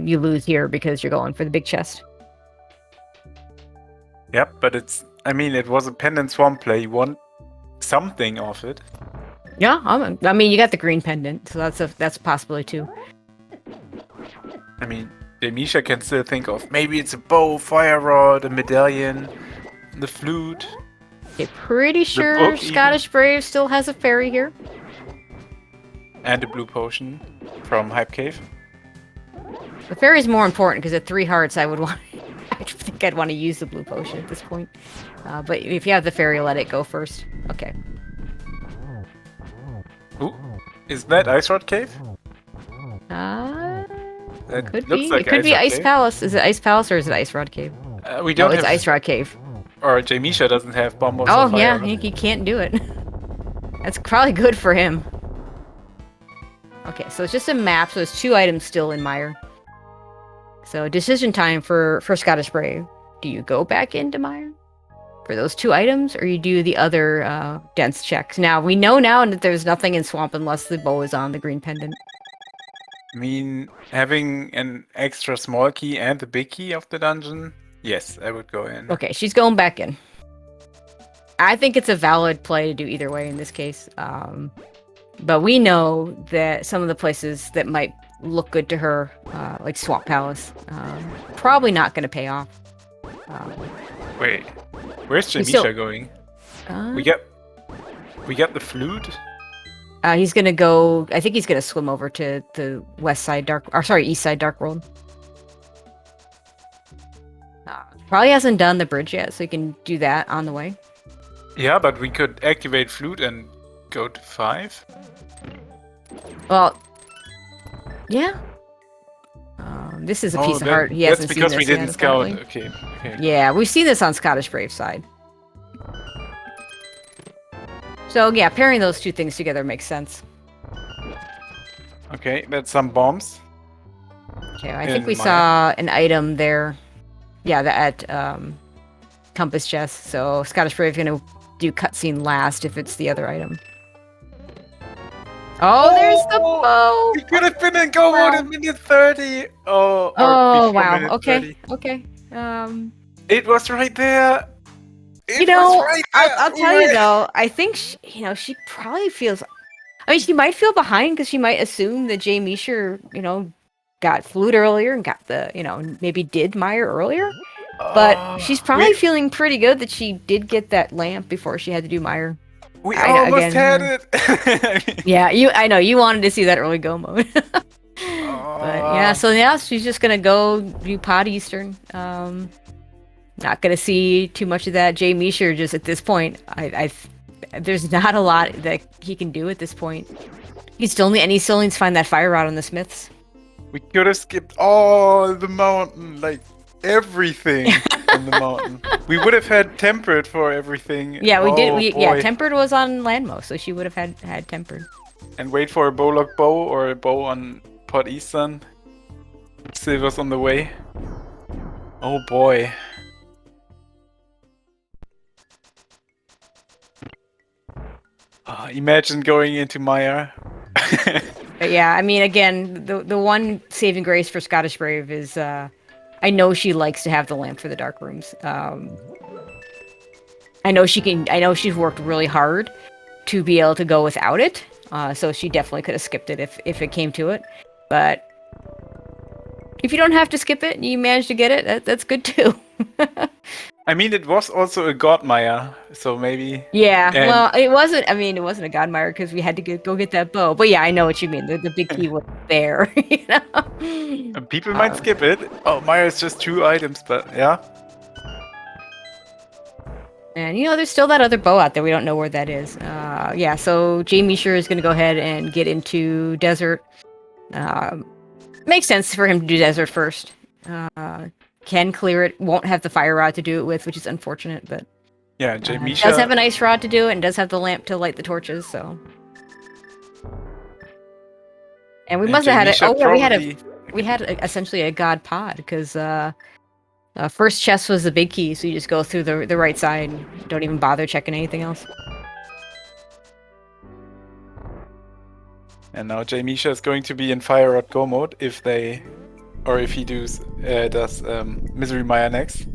You lose here because you're going for the big chest. Yep, but it's, I mean, it was a pendant swamp play. You want something off it. Yeah, I mean, you got the green pendant, so that's a possibility too. I mean, Misha can still think of maybe it's a bow, fire rod, a medallion, the flute. Okay, pretty sure Scottish Brave still has a fairy here. And a blue potion from Hype Cave. The fairy's more important because at 3 hearts I would want. I think I'd want to use the blue potion at this point. But if you have the fairy, let it go first. Okay. Ooh, is that Ice Rod Cave? That could be. Like it could be Ice Palace. Is it Ice Palace or is it Ice Rod Cave? We don't. No, it's Ice Rod Cave. Or Misha doesn't have bombos. Oh yeah, he can't do it. That's probably good for him. Okay, so it's just a map. So there's 2 items still in Mire. So decision time for Scottish Brave. Do you go back into Mire for those 2 items, or you do the other dense checks? Now we know now that there's nothing in Swamp unless the bow is on the green pendant. I mean, having an extra small key and the big key of the dungeon, yes, I would go in. Okay, she's going back in. I think it's a valid play to do either way in this case. But we know that some of the places that might look good to her, like Swamp Palace, probably not going to pay off. Wait, where's Misha going? We got the flute. He's gonna go. I think he's gonna swim over to the east side Dark World. Probably hasn't done the bridge yet, so he can do that on the way. Yeah, but we could activate flute and go to 5. Well, yeah. This is a piece of heart. He hasn't seen this because we didn't yet, scout. Apparently. Okay. Yeah, we've seen this on Scottish Brave side. So yeah, pairing those 2 things together makes sense. Okay, that's some bombs. Okay, I think we saw an item there. Yeah, that compass chest. So Scottish Brave gonna do cutscene last if it's the other item. Oh, there's the bow! We could have been in go mode in minute 30! Oh wow. Okay. 30. Okay. It was right there! I'll tell you though, I think she probably feels. I mean, she might feel behind because she might assume that Jay Misher, got flute earlier and got the, maybe did Mire earlier. But she's probably feeling pretty good that she did get that lamp before she had to do Mire. We almost had it. Yeah, I know you wanted to see that early go mode. But yeah, so now she's just gonna go do Pod Eastern. Not gonna see too much of that. Jay Misher just at this point, there's not a lot that he can do at this point. He still needs to find that fire rod on the Smiths. We could have skipped all the mountain, like everything on the mountain. We would have had tempered for everything. Yeah, we did. Yeah, tempered was on Landmo, so she would have had tempered. And wait for a bowlock bow or a bow on Pod Eastern. Silver's on the way. Oh boy. Imagine going into Maya. But yeah, I mean, again, the one saving grace for Scottish Brave is I know she likes to have the lamp for the dark rooms. I know she can. I know she's worked really hard to be able to go without it. So she definitely could have skipped it if it came to it. But if you don't have to skip it and you manage to get it, that's good too. I mean, it was also a god Maya, so maybe. Yeah, And well, it wasn't. I mean, it wasn't a Godmire because we had to go get that bow. But yeah, I know what you mean. The big key was there. You know? people might skip it. Oh, Maya is just 2 items, but yeah. And you know, there's still that other bow out there. We don't know where that is. Yeah, so Jamie sure is going to go ahead and get into desert. Makes sense for him to do desert first. Can clear it. Won't have the fire rod to do it with, which is unfortunate. But Yeah, Jamisha. does have an ice rod to do it, and does have the lamp to light the torches. So. And we must have had it. Oh yeah, we had essentially a god pod because first chest was the big key, so you just go through the right side, and don't even bother checking anything else. And now Jamisha is going to be in Fire Rod Go mode if he does Misery Maya next,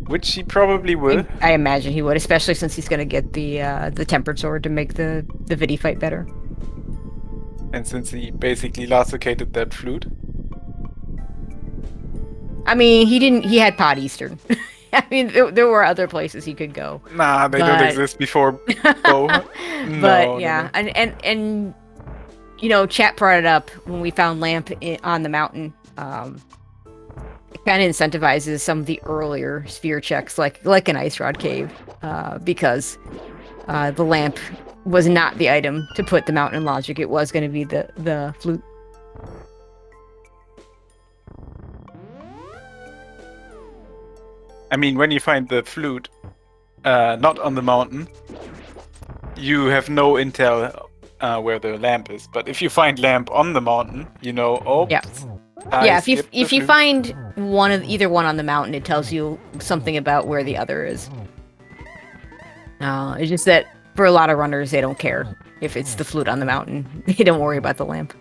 which he probably will. I imagine he would, especially since he's going to get the tempered sword to make the Vidi fight better. And since he basically last located that flute. I mean, he didn't. He had Pod Eastern. I mean, there were other places he could go. Nah, they don't exist before Bow. But yeah, no. And you know, chat brought it up when we found Lamp on the mountain. It kind of incentivizes some of the earlier sphere checks, like an Ice Rod Cave, because the Lamp was not the item to put the Mountain in Logic. It was going to be the flute. I mean, when you find the flute not on the mountain, you have no intel where the lamp is. But if you find lamp on the mountain, you know, oh, yeah. Yeah, if you find either one on the mountain, it tells you something about where the other is. It's just that for a lot of runners, they don't care if it's the flute on the mountain. They don't worry about the lamp.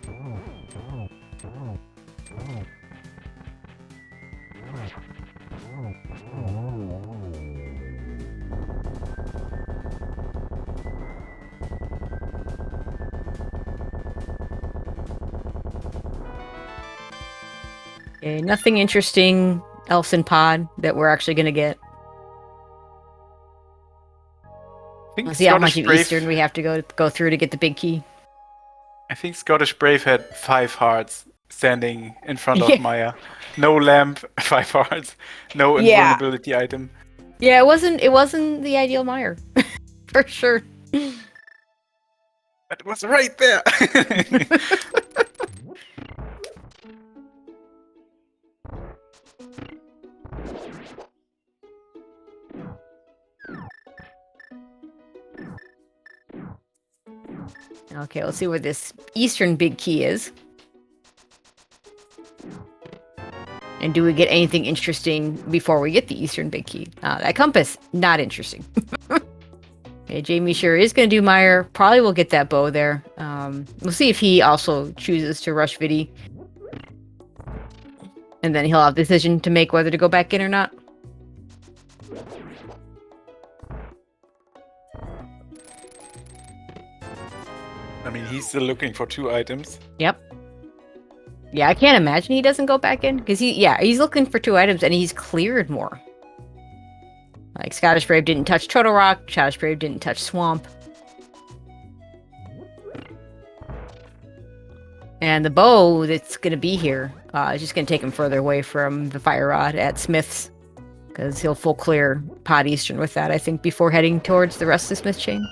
Okay, nothing interesting else in pod that we're actually going to get. Let's see how much of Eastern we have to go through to get the big key. I think Scottish Brave had 5 hearts standing in front of Maya. No lamp, 5 hearts, no invulnerability item. Yeah, it wasn't the ideal mire. For sure. It was right there. Okay, let's see where this Eastern big key is. And do we get anything interesting before we get the Eastern big key? That compass, not interesting. Okay, Jamie sure is going to do Mire. Probably will get that bow there. We'll see if he also chooses to rush Vidi. And then he'll have the decision to make whether to go back in or not. I mean, he's still looking for 2 items. Yep. Yeah, I can't imagine he doesn't go back in. Because he's looking for 2 items and he's cleared more. Like, Scottish Brave didn't touch Turtle Rock. Scottish Brave didn't touch Swamp. And the bow that's going to be here is just going to take him further away from the Fire Rod at Smith's. Because he'll full clear Pod Eastern with that, I think, before heading towards the rest of the Smith chain.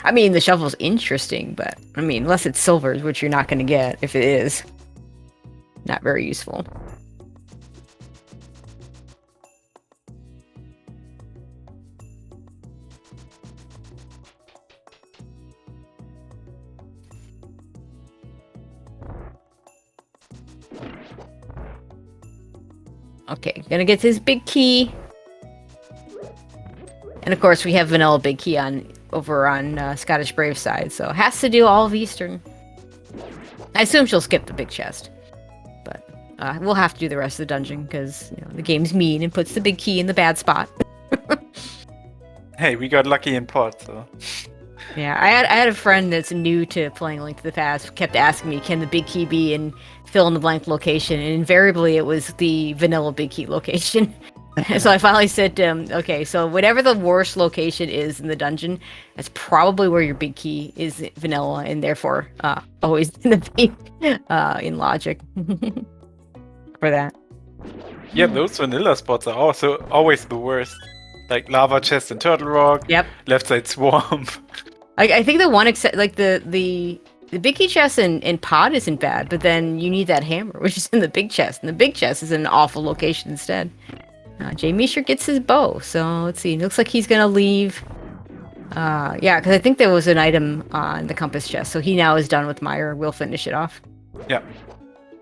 I mean, the shovel's interesting, but I mean, unless it's silvers, which you're not going to get if it is. Not very useful. Okay, gonna get this big key. And of course, we have Vanilla Big Key over on Scottish Brave side, so has to do all of Eastern. I assume she'll skip the big chest, but we'll have to do the rest of the dungeon because the game's mean and puts the big key in the bad spot. Hey, we got lucky in pot, so. Yeah, I had a friend that's new to playing Link to the Past, kept asking me, can the big key be in fill in the blank location? And invariably it was the vanilla big key location. So I finally said to him, okay, so whatever the worst location is in the dungeon, that's probably where your big key is vanilla, and therefore always going to be in logic for that. Yeah, those vanilla spots are also always the worst. Like lava chest and turtle rock. Yep. Left side swamp. I think the one except like the big key chest in pod isn't bad, but then you need that hammer, which is in the big chest, and the big chest is in an awful location instead. Jay Misher gets his bow, so let's see. It looks like he's gonna leave. Yeah, because I think there was an item on the compass chest, so he now is done with Meyer. We'll finish it off. Yeah.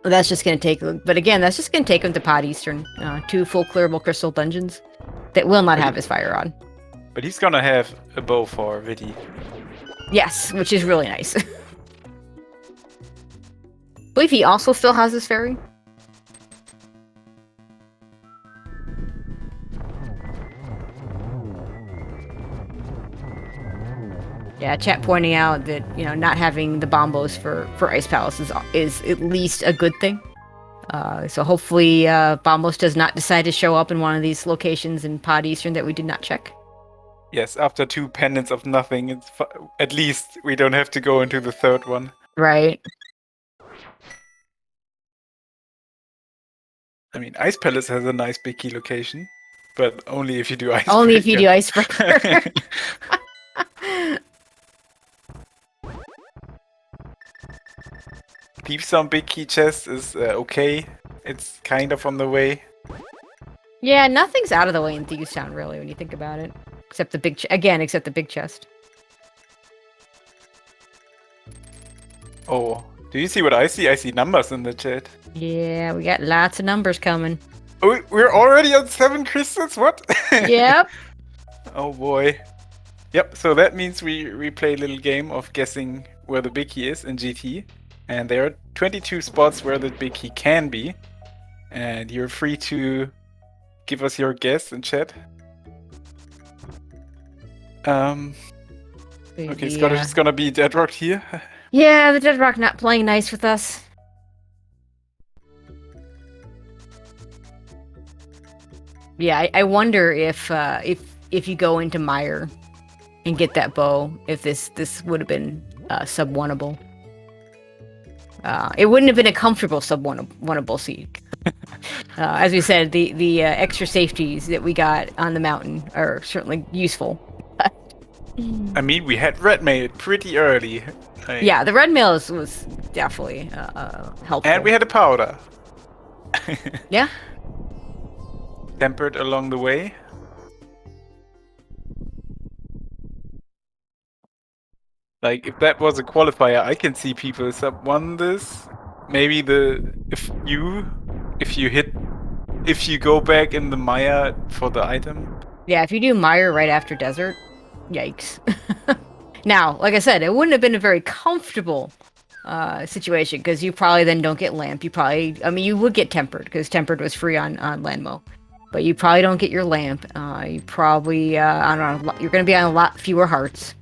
Well, that's just gonna take, but again, that's just gonna take him to Pod Eastern. 2 full clearable crystal dungeons that will not have his fire rod. But he's gonna have a bow for Vidi. Yes, which is really nice. I believe he also still has his fairy. Yeah, chat pointing out that not having the bombos for Ice Palace is at least a good thing. So hopefully Bombos does not decide to show up in one of these locations in Pod Eastern that we did not check. Yes, after 2 pendants of nothing, at least we don't have to go into the third one. Right. I mean, Ice Palace has a nice big key location, but only if you do Icebreaker. Only if you do Icebreaker. Deep Sound big key chest is okay. It's kind of on the way. Yeah, nothing's out of the way in Thieves Town, really, when you think about it. Except the big except the big chest. Oh, do you see what I see? I see numbers in the chat. Yeah, we got lots of numbers coming. Oh, we're already on 7 crystals? What? Yep. Oh boy. Yep, so that means we play a little game of guessing where the big key is in GT. And there are 22 spots where the big key can be. And you're free to give us your guess in chat. Okay, Scottish is gonna be dead rocked here. Yeah, the Dead Rock not playing nice with us. Yeah, I wonder if you go into Mire and get that bow, if this would have been sub-oneable. It wouldn't have been a comfortable sub-oneable seat. As we said, the extra safeties that we got on the mountain are certainly useful. I mean, we had red mail pretty early. Yeah, the red mail was definitely helpful. And we had a powder. Yeah. Tempered along the way. Like, if that was a qualifier, I can see people sub-1 this. Maybe if you go back in the Maya for the item. Yeah, if you do Mire right after Desert, yikes. Now, like I said, it wouldn't have been a very comfortable situation, because you probably then don't get lamp. You would get tempered, because tempered was free on Landmo. But you probably don't get your lamp. You probably, I don't know, you're going to be on a lot fewer hearts.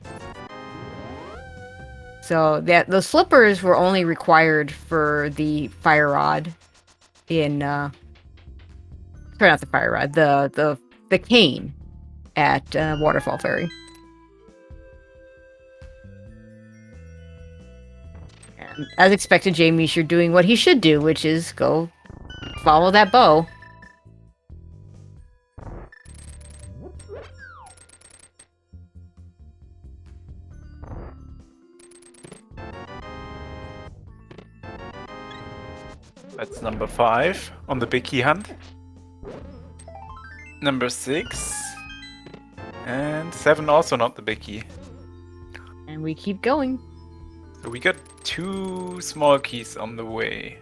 So those slippers were only required for the fire rod in, sorry, not the fire rod, the cane at Waterfall Ferry. And as expected, Jamie, you're doing what he should do, which is go follow that bow. That's number 5 on the big key hunt. Number 6. And 7 also not the big key. And we keep going. So we got 2 small keys on the way.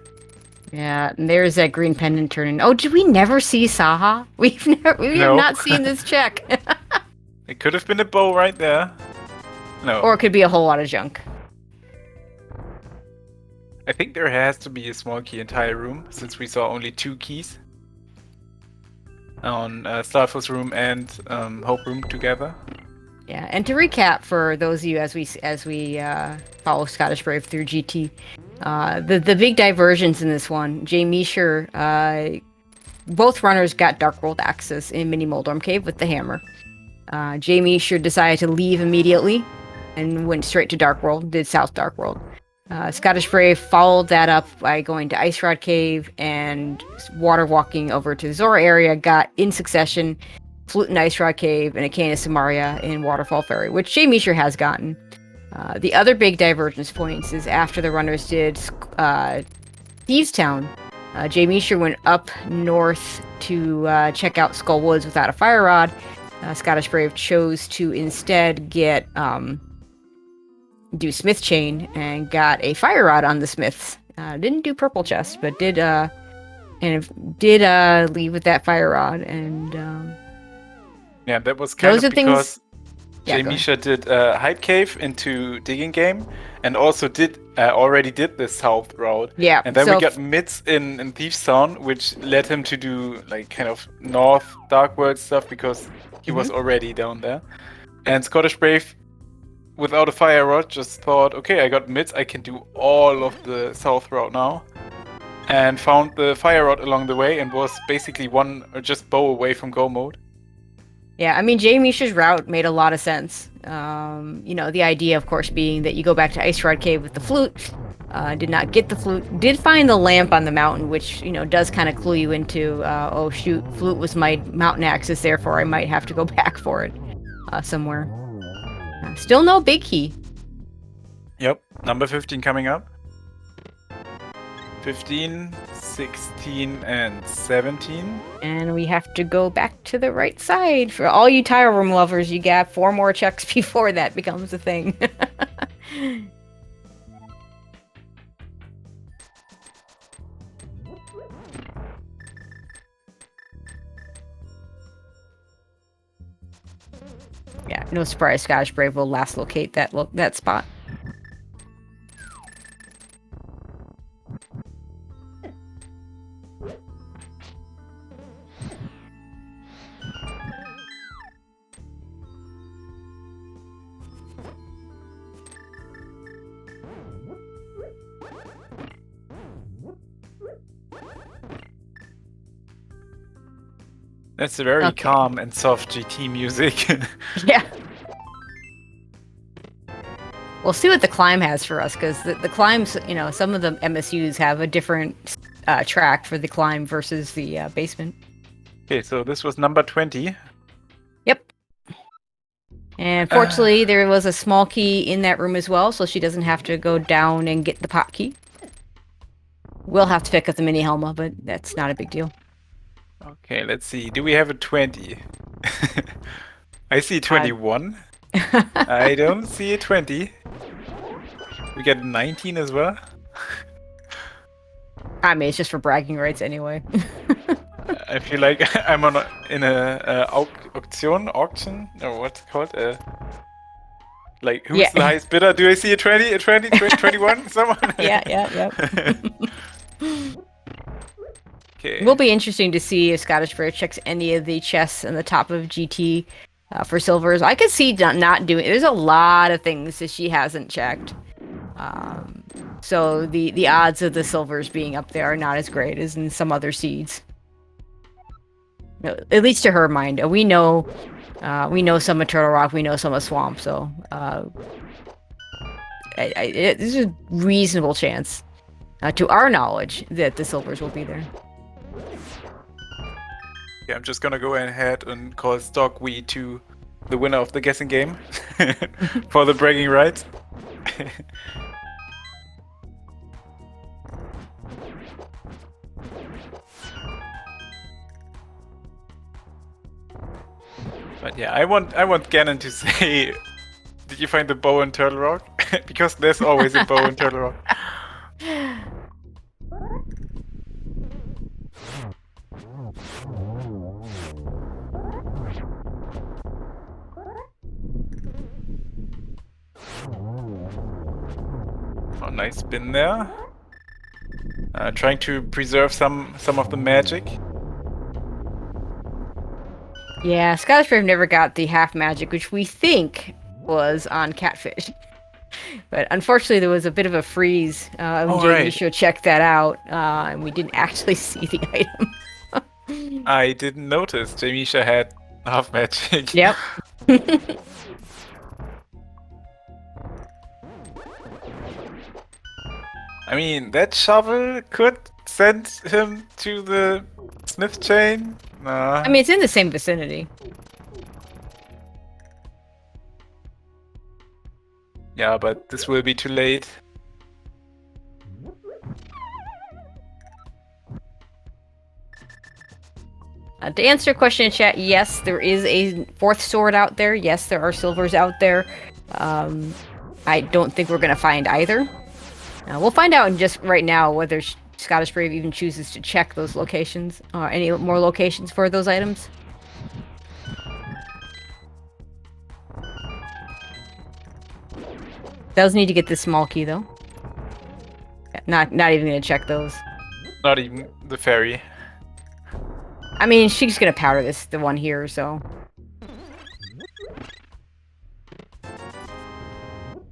Yeah, and there's that green pendant turning. Oh, did we never see Saha? We have not seen this check. It could have been a bow right there. No. Or it could be a whole lot of junk. I think there has to be a small key entire room, since we saw only 2 keys on Starfall's room and Hope room together. Yeah, and to recap for those of you as we follow Scottish Brave through GT, the big diversions in this one, Jay Meisher, both runners got Dark World access in Mini Moldorm Cave with the hammer. Jay Meisher decided to leave immediately and went straight to Dark World, did South Dark World. Scottish Brave followed that up by going to Ice Rod Cave and water walking over to the Zora area, got in succession Flute and Ice Rod Cave and a Cane of Samaria in Waterfall Ferry, which Jay Meisher has gotten. The other big divergence points is after the runners did Thieves Town, Jay Meisher went up north to check out Skull Woods without a fire rod. Scottish Brave chose to instead get do Smith Chain and got a fire rod on the Smiths. Didn't do Purple Chest, but did leave with that fire rod. And yeah, that was kind of because Yeah, Jay Meisher did Hype Cave into Digging Game, and also already did the south route. Yeah, and then we got mids in Thieves Town, which led him to do like kind of north Dark World stuff because he was already down there. And Scottish Brave, without a fire rod, just thought, okay, I got mids, I can do all of the south route now. And found the fire rod along the way and was basically one or just bow away from go mode. Yeah, I mean, Jay Meisher's route made a lot of sense. The idea, of course, being that you go back to Ice Rod Cave with the flute. Did not get the flute. Did find the lamp on the mountain, which, does kind of clue you into, oh shoot, flute was my mountain axis, therefore I might have to go back for it somewhere. Still no big key. Yep, number 15 coming up. 15, 16, and 17. And we have to go back to the right side. For all you tile room lovers, you got 4 more checks before that becomes a thing. Yeah, no surprise Scottish Brave will last locate that spot. That's a very calm and soft GT music. Yeah. We'll see what the climb has for us, because the climbs, some of the MSUs have a different track for the climb versus the basement. Okay, so this was number 20. Yep. And fortunately, there was a small key in that room as well, so she doesn't have to go down and get the pot key. We'll have to pick up the mini Helma, but that's not a big deal. Okay, let's see. Do we have a 20? I see 21. I don't see a 20. We get a 19 as well. I mean, it's just for bragging rights anyway. I feel like I'm in a auction, or what's it called? Like, who's the highest bidder? Do I see a 20, a 20, 21? Someone? Yeah. Okay. It will be interesting to see if Scottish Brave checks any of the chests on the top of GT for silvers. I could see not doing. There's a lot of things that she hasn't checked. So the odds of the silvers being up there are not as great as in some other seeds. No, at least to her mind. We know some of Turtle Rock. We know some of Swamp. So there's a reasonable chance, to our knowledge, that the silvers will be there. Yeah, I'm just gonna go ahead and call Stockweed to the winner of the guessing game for the bragging rights. But yeah, I want Gannon to say, did you find the bow in Turtle Rock? Because there's always a bow in Turtle Rock. nice spin there. Trying to preserve some of the magic. Yeah, Scottish Brave never got the half magic, which we think was on Catfish. But unfortunately, there was a bit of a freeze when Jay right. Misho checked that out, and we didn't actually see the item. I didn't notice Jamisha had half magic. Yep. I mean, that shovel could send him to the Smith chain. Nah. I mean, it's in the same vicinity. Yeah, but this will be too late. To answer your question in chat, yes, there is a fourth sword out there. Yes, there are silvers out there. I don't think we're going to find either. We'll find out in just right now whether Scottish Brave even chooses to check those locations, or any more locations for those items. Does need to get this small key though. Not even gonna check those. Not even the ferry. I mean, she's gonna powder the one here, so.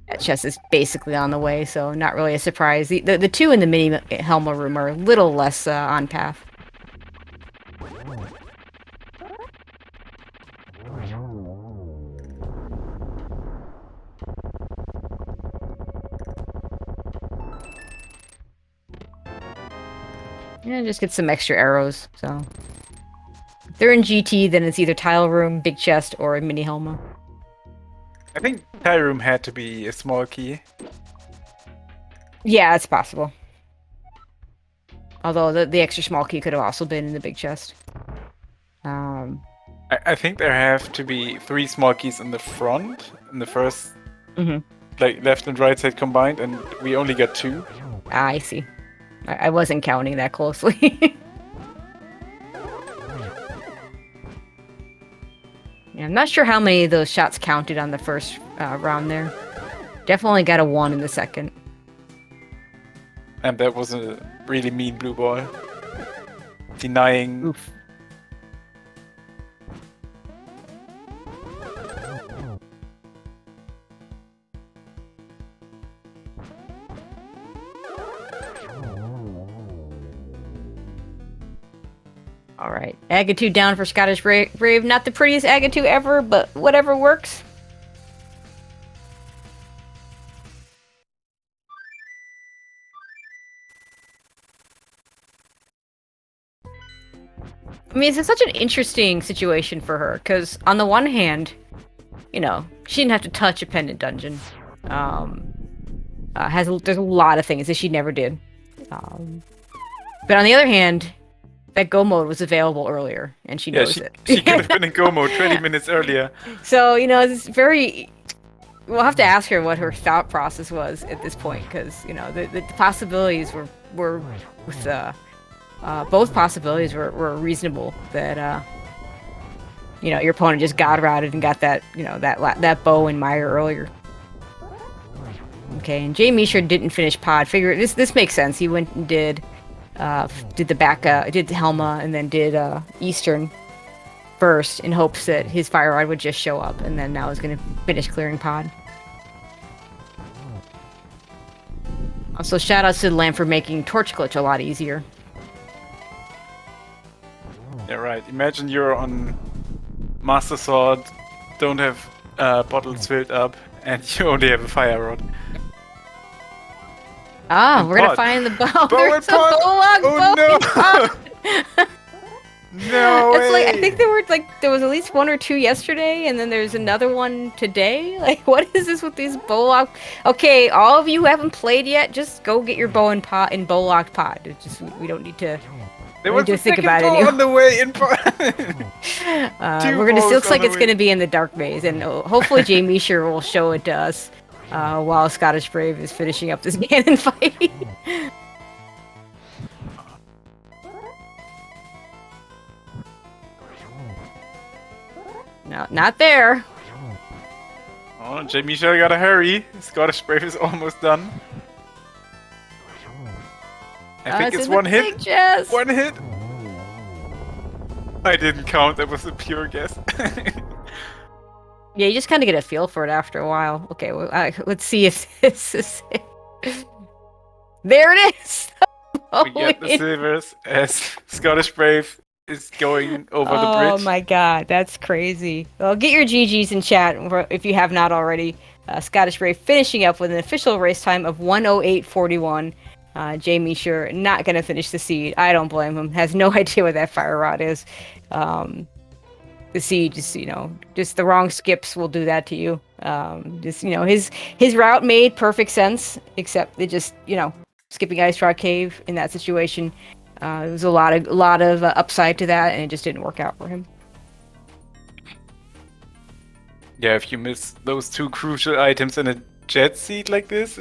That chest is basically on the way, so not really a surprise. The two in the mini Helma room are a little less on path. Yeah, just get some extra arrows, so. If they're in GT, then it's either tile room, big chest, or a mini Helma. I think tile room had to be a small key. Yeah, it's possible. Although the extra small key could have also been in the big chest. I think there have to be 3 small keys in the front, in the first, like left and right side combined, and we only got 2. Ah, I see. I wasn't counting that closely. Yeah, I'm not sure how many of those shots counted on the first round there. Definitely got a 1 in the second. And that was a really mean blue ball. Denying. Oof. Alright, Agatu down for Scottish Brave. Not the prettiest Agatu ever, but whatever works. I mean, it's such an interesting situation for her, because on the one hand, you know, she didn't have to touch a pendant dungeon. There's a lot of things that she never did. But on the other hand, that Go mode was available earlier, and she knows it. She could have been in Go mode 20 minutes earlier. So, you know, it's very... We'll have to ask her what her thought process was at this point, because, you know, the possibilities were with, both possibilities were reasonable. That, you know, your opponent just god routed and got that, you know, that bow in mire earlier. Okay, and Jay Misha didn't finish pod. Figure this makes sense. He went and did the Helma, and then did Eastern first in hopes that his fire rod would just show up, and then now he's gonna finish clearing pod. Also, shout outs to the Lamb for making Torch Glitch a lot easier. Yeah, right. Imagine you're on Master Sword, don't have bottles filled up, and you only have a fire rod. Ah, And we're gonna pod. find the bow. Bow There's and a pod. bullock Oh no! No It's like, I way! think there was at least 1 or 2 yesterday, and then there's another one today. Like, what is this with these Bowlock? Okay, all of you who haven't played yet, just go get your bow and pot in Bowlocked pod. It's just, we don't need to. There we was do a think second about it ball anyway. on the way in. We're gonna. balls Looks on like the it's way. gonna be in the dark maze, and hopefully Jamie Sure will show it to us while Scottish Brave is finishing up this Ganon fight. No, not there. Oh, Jamie Shell gotta hurry. Scottish Brave is almost done. I think it's in the one hit. big chest. One hit. I didn't count. That was a pure guess. Yeah, you just kind of get a feel for it after a while. Okay, well, let's see if this is it. There it is. We get the silvers as Scottish Brave is going over the bridge. Oh my god, that's crazy. Well, get your GGs in chat if you have not already. Scottish Brave finishing up with an official race time of 1:08:41. Jamie sure not going to finish the seed. I don't blame him. Has no idea what that fire rod is. The seed is, just the wrong skips will do that to you. His route made perfect sense, except it just, skipping Ice Rod Cave in that situation. There was a lot of upside to that, and it just didn't work out for him. Yeah, if you miss those two crucial items in a jet seed like this,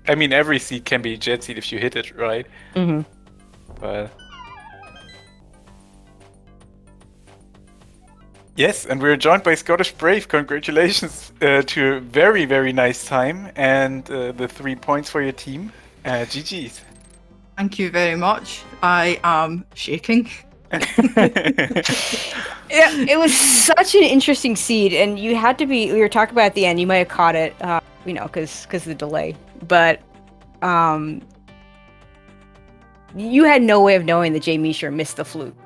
I mean, every seed can be a jet seed if you hit it, right? Mm-hmm. But yes, and we're joined by Scottish Brave. Congratulations to a very, very nice time and the 3 points for your team. GG's. Thank you very much. I am shaking. Yeah, it was such an interesting seed, and you had to be. We were talking about at the end. You might have caught it, because of the delay. But you had no way of knowing that Jay Meisher missed the flute,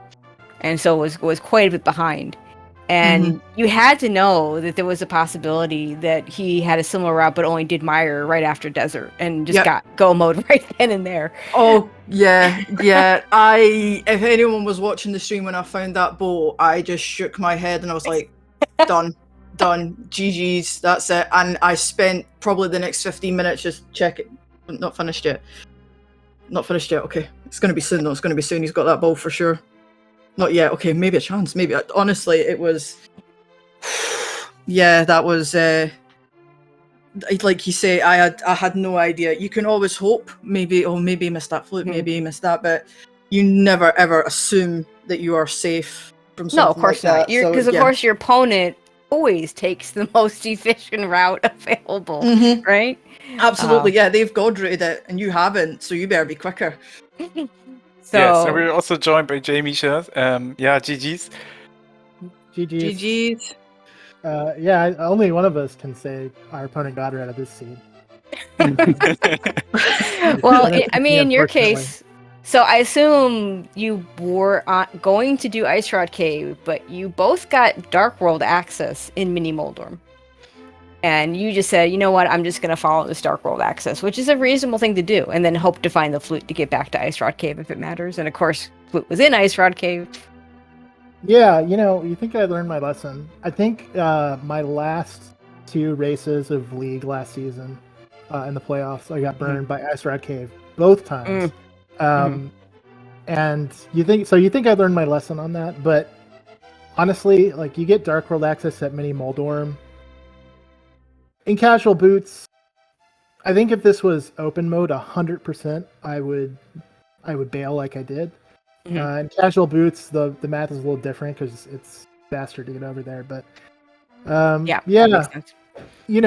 and so was quite a bit behind. And you had to know that there was a possibility that he had a similar route, but only did Mire right after Desert, and just got go mode right then and there. Oh yeah. If anyone was watching the stream when I found that boat, I just shook my head and I was like, done, GG's, that's it. And I spent probably the next 15 minutes just checking. Not finished yet. Okay, it's gonna be soon though. He's got that ball for sure. Not yet. Okay, maybe a chance. Maybe. Honestly, it was. Yeah, that was. Like you say, I had no idea. You can always hope. Maybe he missed that flute. Maybe he missed that, but you never ever assume that you are safe from something. No, of course like not. That. Because of course your opponent always takes the most efficient route available, right? Absolutely. Yeah, they've god rated it, and you haven't. So you better be quicker. So we're also joined by Jamie Shah. GG's. GG's. Only one of us can say our opponent got her out of this seed. Well, I mean, in your case, so I assume you were going to do Ice Rod Cave, but you both got Dark World access in Mini Moldorm. And you just said, you know what, I'm just going to follow this Dark World access, which is a reasonable thing to do, and then hope to find the flute to get back to Ice Rod Cave if it matters. And of course, flute was in Ice Rod Cave. Yeah, you think I learned my lesson. I think my last 2 races of League last season in the playoffs, I got burned by Ice Rod Cave both times. And you think I learned my lesson on that, but honestly, like, you get Dark World access at Mini Moldorm. In casual boots, I think if this was open mode 100%, I would bail like I did. In casual boots, the math is a little different because it's faster to get over there. But that makes sense. You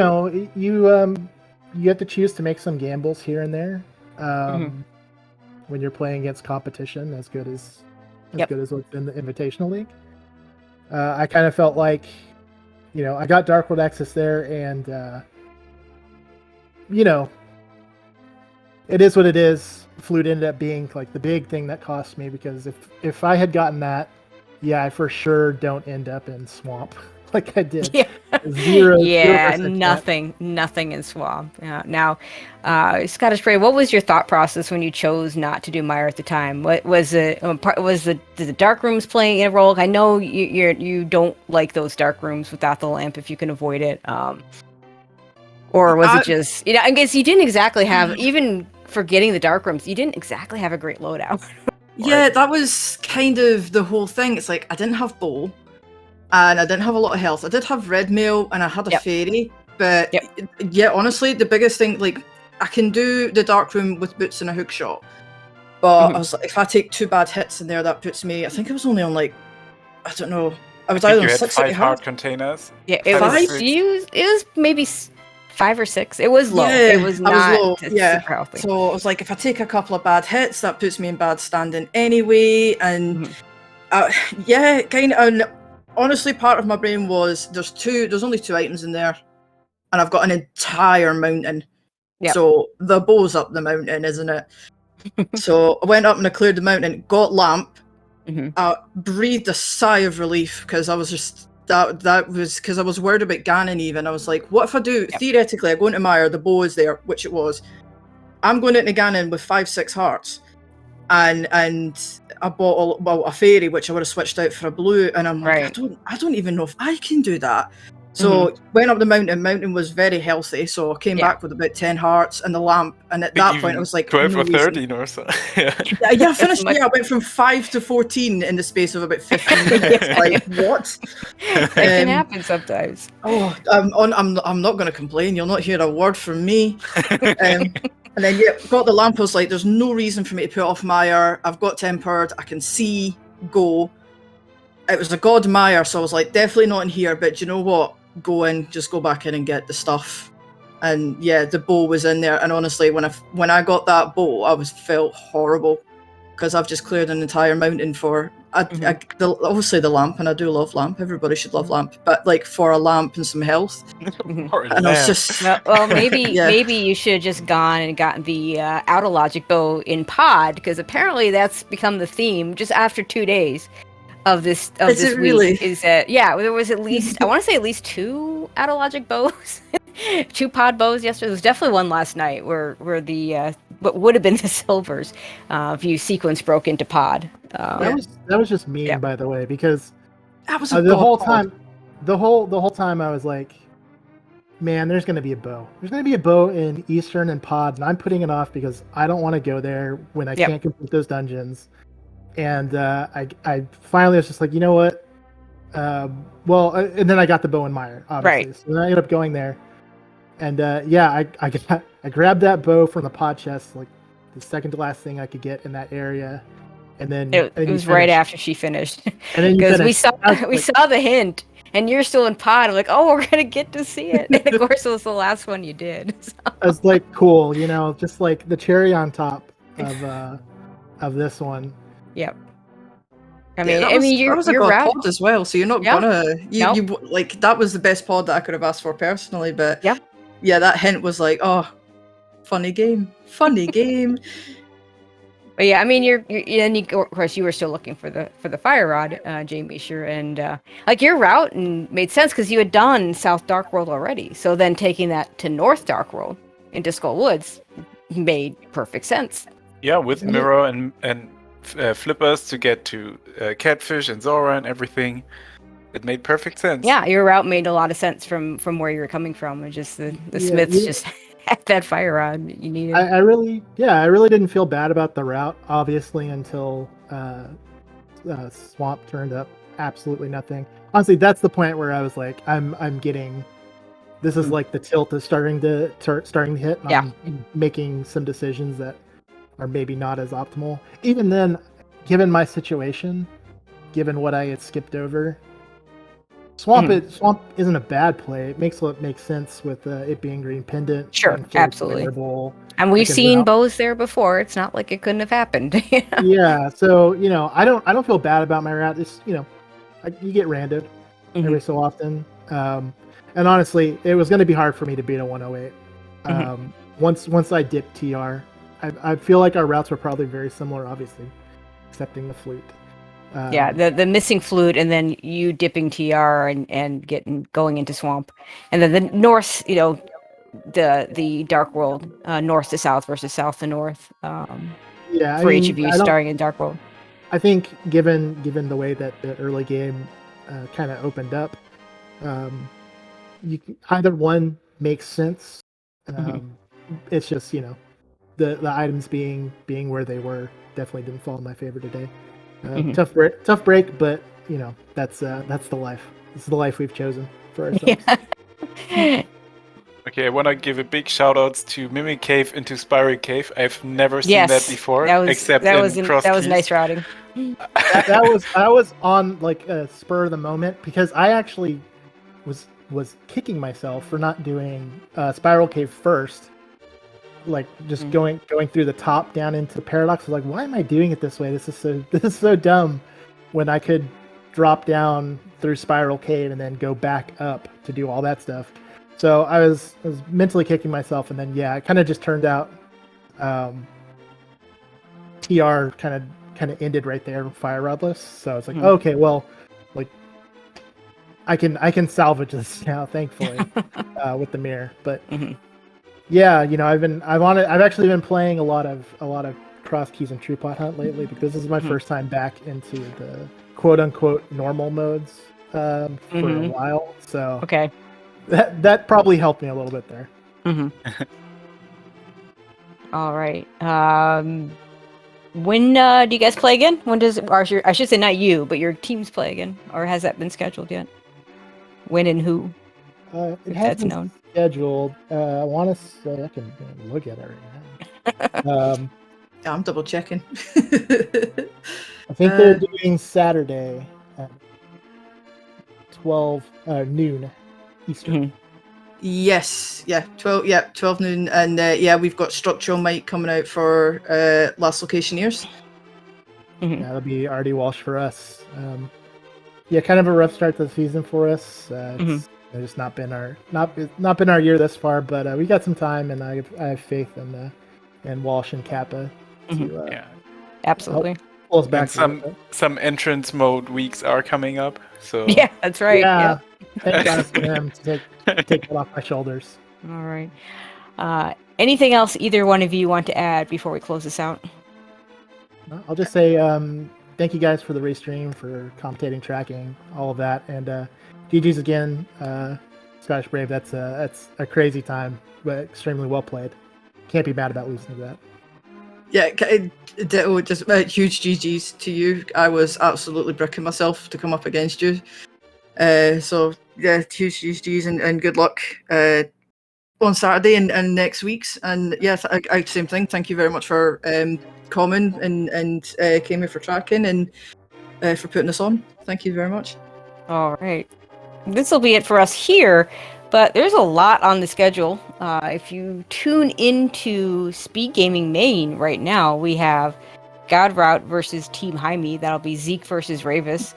have to choose to make some gambles here and there when you're playing against competition as good as what's in the Invitational League. I kind of felt like, I got Dark World access there, and it is what it is. Flute ended up being like the big thing that cost me, because if I had gotten that, I for sure don't end up in Swamp like I did. Zero. Nothing in Swamp. Now, Scottish Brave, what was your thought process when you chose not to do Mire at the time? What was it? Did the dark rooms playing a role? I know you don't like those dark rooms without the lamp if you can avoid it. Or was it just, I guess you didn't exactly have, even forgetting the dark rooms, you didn't exactly have a great loadout. Yeah, that was kind of the whole thing. It's like, I didn't have bow, and I didn't have a lot of health. I did have red mail, and I had a fairy, but honestly, the biggest thing, like, I can do the dark room with boots and a hook shot, but I was like, if I take 2 bad hits in there, that puts me, I think I was only on, like, I don't know, I was either on 6 5 hard containers. Yeah, it was maybe 5 or 6. It was low. Yeah, It was I was not low, yeah. super healthy. So I was like, if I take a couple of bad hits, that puts me in bad standing anyway. And yeah, kind of. And honestly, part of my brain was there's only 2 items in there, and I've got an entire mountain. Yep. So the bow's up the mountain, isn't it? So I went up and I cleared the mountain, got lamp, breathed a sigh of relief because I was just that was because I was worried about Ganon. Even I was like, what if I do? Theoretically, I go into Mire, the bow is there, which it was. I'm going into Ganon with 5-6 hearts, and I bought a fairy, which I would have switched out for a blue, and I'm like, I don't even know if I can do that. So went up the mountain. Mountain was very healthy, so I came back with about 10 hearts and the lamp. And at that point, I was like, 12 or no 13 or so. yeah, I finished. Yeah, I went from 5 to 14 in the space of about 15 minutes. Like what? It can happen sometimes. Oh, I'm not going to complain. You'll not hear a word from me. And then got the lamp. I was like, there's no reason for me to put off Mire. I've got tempered. I can see. Go. It was a god Mire, so I was like, definitely not in here. But you know what? Go in, just go back in and get the stuff. And yeah, the bow was in there. And honestly, when I got that bow, I felt horrible because I've just cleared an entire mountain for obviously the lamp, and I do love lamp. Everybody should love lamp, but like for a lamp and some health. And I was just well, maybe you should have just gone and gotten the out of logic bow in pod, because apparently that's become the theme just after 2 days of this week. Really? Is that there was at least I want to say at least 2 out of logic bows, 2 pod bows yesterday. There was definitely one last night where the what would have been the silvers view sequence broke into pod. That was just mean, by the way, because that was the whole time. The whole time I was like, man, there's going to be a bow. There's going to be a bow in Eastern and pod, and I'm putting it off because I don't want to go there when I can't complete those dungeons. And I finally was just like, you know what? And then I got the bow and Mire, obviously. Right. So then I ended up going there, and I grabbed that bow from the pod chest, like the second to last thing I could get in that area, and then it was right after she finished. And then because we saw the hint, and you're still in pod. I'm like, oh, we're gonna get to see it. And of course, it was the last one you did. So. I was like, cool, just like the cherry on top of this one. Yep. That was a god pod as well, so you're not gonna you like that was the best pod that I could have asked for personally, but yeah, that hint was like, oh, funny game. But yeah, I mean, of course you were still looking for the fire rod, Jamie, sure, and like your route made sense because you had done South Dark World already, so then taking that to North Dark World into Skull Woods made perfect sense. Yeah, with Mirror and flippers to get to Catfish and Zora and everything. It made perfect sense. Yeah, your route made a lot of sense from where you were coming from. And just the Smiths just had that fire rod you needed. I really didn't feel bad about the route, obviously, until Swamp turned up absolutely nothing. Honestly, that's the point where I was like, I'm getting. This is like the tilt is starting to hit. And I'm making some decisions that are maybe not as optimal. Even then, given my situation, given what I had skipped over, Swamp isn't a bad play. It makes sense with it being Green Pendant. Sure, absolutely. And we've seen bows there before. It's not like it couldn't have happened. Yeah, so I don't feel bad about my route. It's you get randed every so often. And honestly, it was going to be hard for me to beat a 108. Once I dipped TR. I feel like our routes were probably very similar, obviously, excepting the flute. The missing flute, and then you dipping TR and going into Swamp, and then the north, the Dark World, north to south versus south to north. For each of you starting in Dark World. I think given the way that the early game kind of opened up, either one makes sense. It's just the items being where they were definitely didn't fall in my favor today. Tough break, but that's the life. This is the life we've chosen for ourselves. Yeah. Okay, I want to give a big shout outs to Mimic Cave into Spiral Cave. I've never seen that before, that was nice routing. I was on like a spur of the moment because I actually was was kicking myself for not doing Spiral Cave first, like just going through the top down into Paradox. I was like, why am I doing it this way? This is so dumb, when I could drop down through Spiral Cave and then go back up to do all that stuff. So I was mentally kicking myself, and then it kind of just turned out TR kind of ended right there, Fire Rodless. So it's like, okay, well, like I can salvage this now, thankfully, with the mirror. But yeah, I've actually been playing a lot of Cross Keys and TruePot Hunt lately, because this is my first time back into the quote unquote normal modes for a while. So Okay. that probably helped me a little bit there. All right. When do you guys play again? When does, or I should say not you, but your teams play again, or has that been scheduled yet? When and who? It has been scheduled. I want to say, I can look at it right now. I'm double checking. I think they're doing Saturday at 12 noon Eastern. Yes, 12 noon, and we've got Structural Might coming out for Last Locationeers. Yeah, that'll be Artie Walsh for us. Kind of a rough start to the season for us. It's just not been our year thus far, but we got some time, and I have faith in Walsh and Kappa to absolutely pull us back. And some entrance mode weeks are coming up, so yeah, that's right. Yeah, thank God for him to take that off my shoulders. All right. Anything else either one of you want to add before we close this out? I'll just say thank you guys for the race stream, for commentating, tracking, all of that, and GG's again, Scottish Brave. That's a crazy time, but extremely well played. Can't be mad about losing to that. Yeah, just huge GG's to you. I was absolutely bricking myself to come up against you. So yeah, huge GG's and good luck on Saturday and next week's. And yeah, same thing. Thank you very much for coming and came here for tracking and for putting us on. Thank you very much. All right. This will be it for us here, but there's a lot on the schedule. If you tune into SpeedGaming Main right now, we have God Route versus Team Jaime. That'll be Zeke versus Ravis.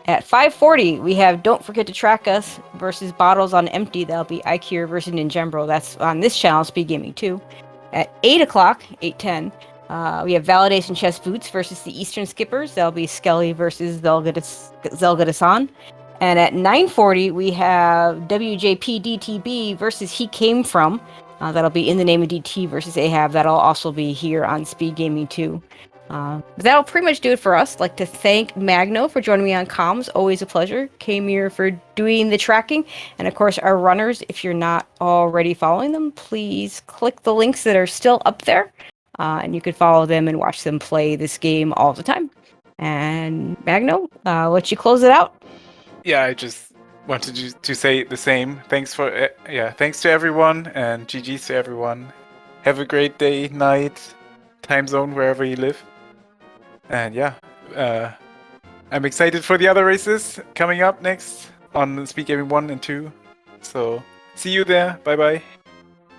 At 5:40, we have Don't Forget to Track Us versus Bottles on Empty. That'll be Ikir versus Ninjembro. That's on this channel, SpeedGaming 2. At 8 o'clock, 8:10, we have Validation Chest Boots versus the Eastern Skippers. That'll be Skelly versus Zelgadasan. And at 9:40, we have WJP DTB versus He Came From. That'll be In the Name of DT versus Ahab. That'll also be here on SpeedGaming 2. But that'll pretty much do it for us. I'd like to thank Magno for joining me on comms. Always a pleasure. Kamir for doing the tracking. And of course, our runners, if you're not already following them, please click the links that are still up there. And you could follow them and watch them play this game all the time. And Magno, let you close it out. Yeah, I just wanted to say the same. Thanks to everyone, and GG's to everyone. Have a great day, night, time zone, wherever you live. And I'm excited for the other races coming up next on SpeedGaming 1 and 2. So see you there. Bye bye.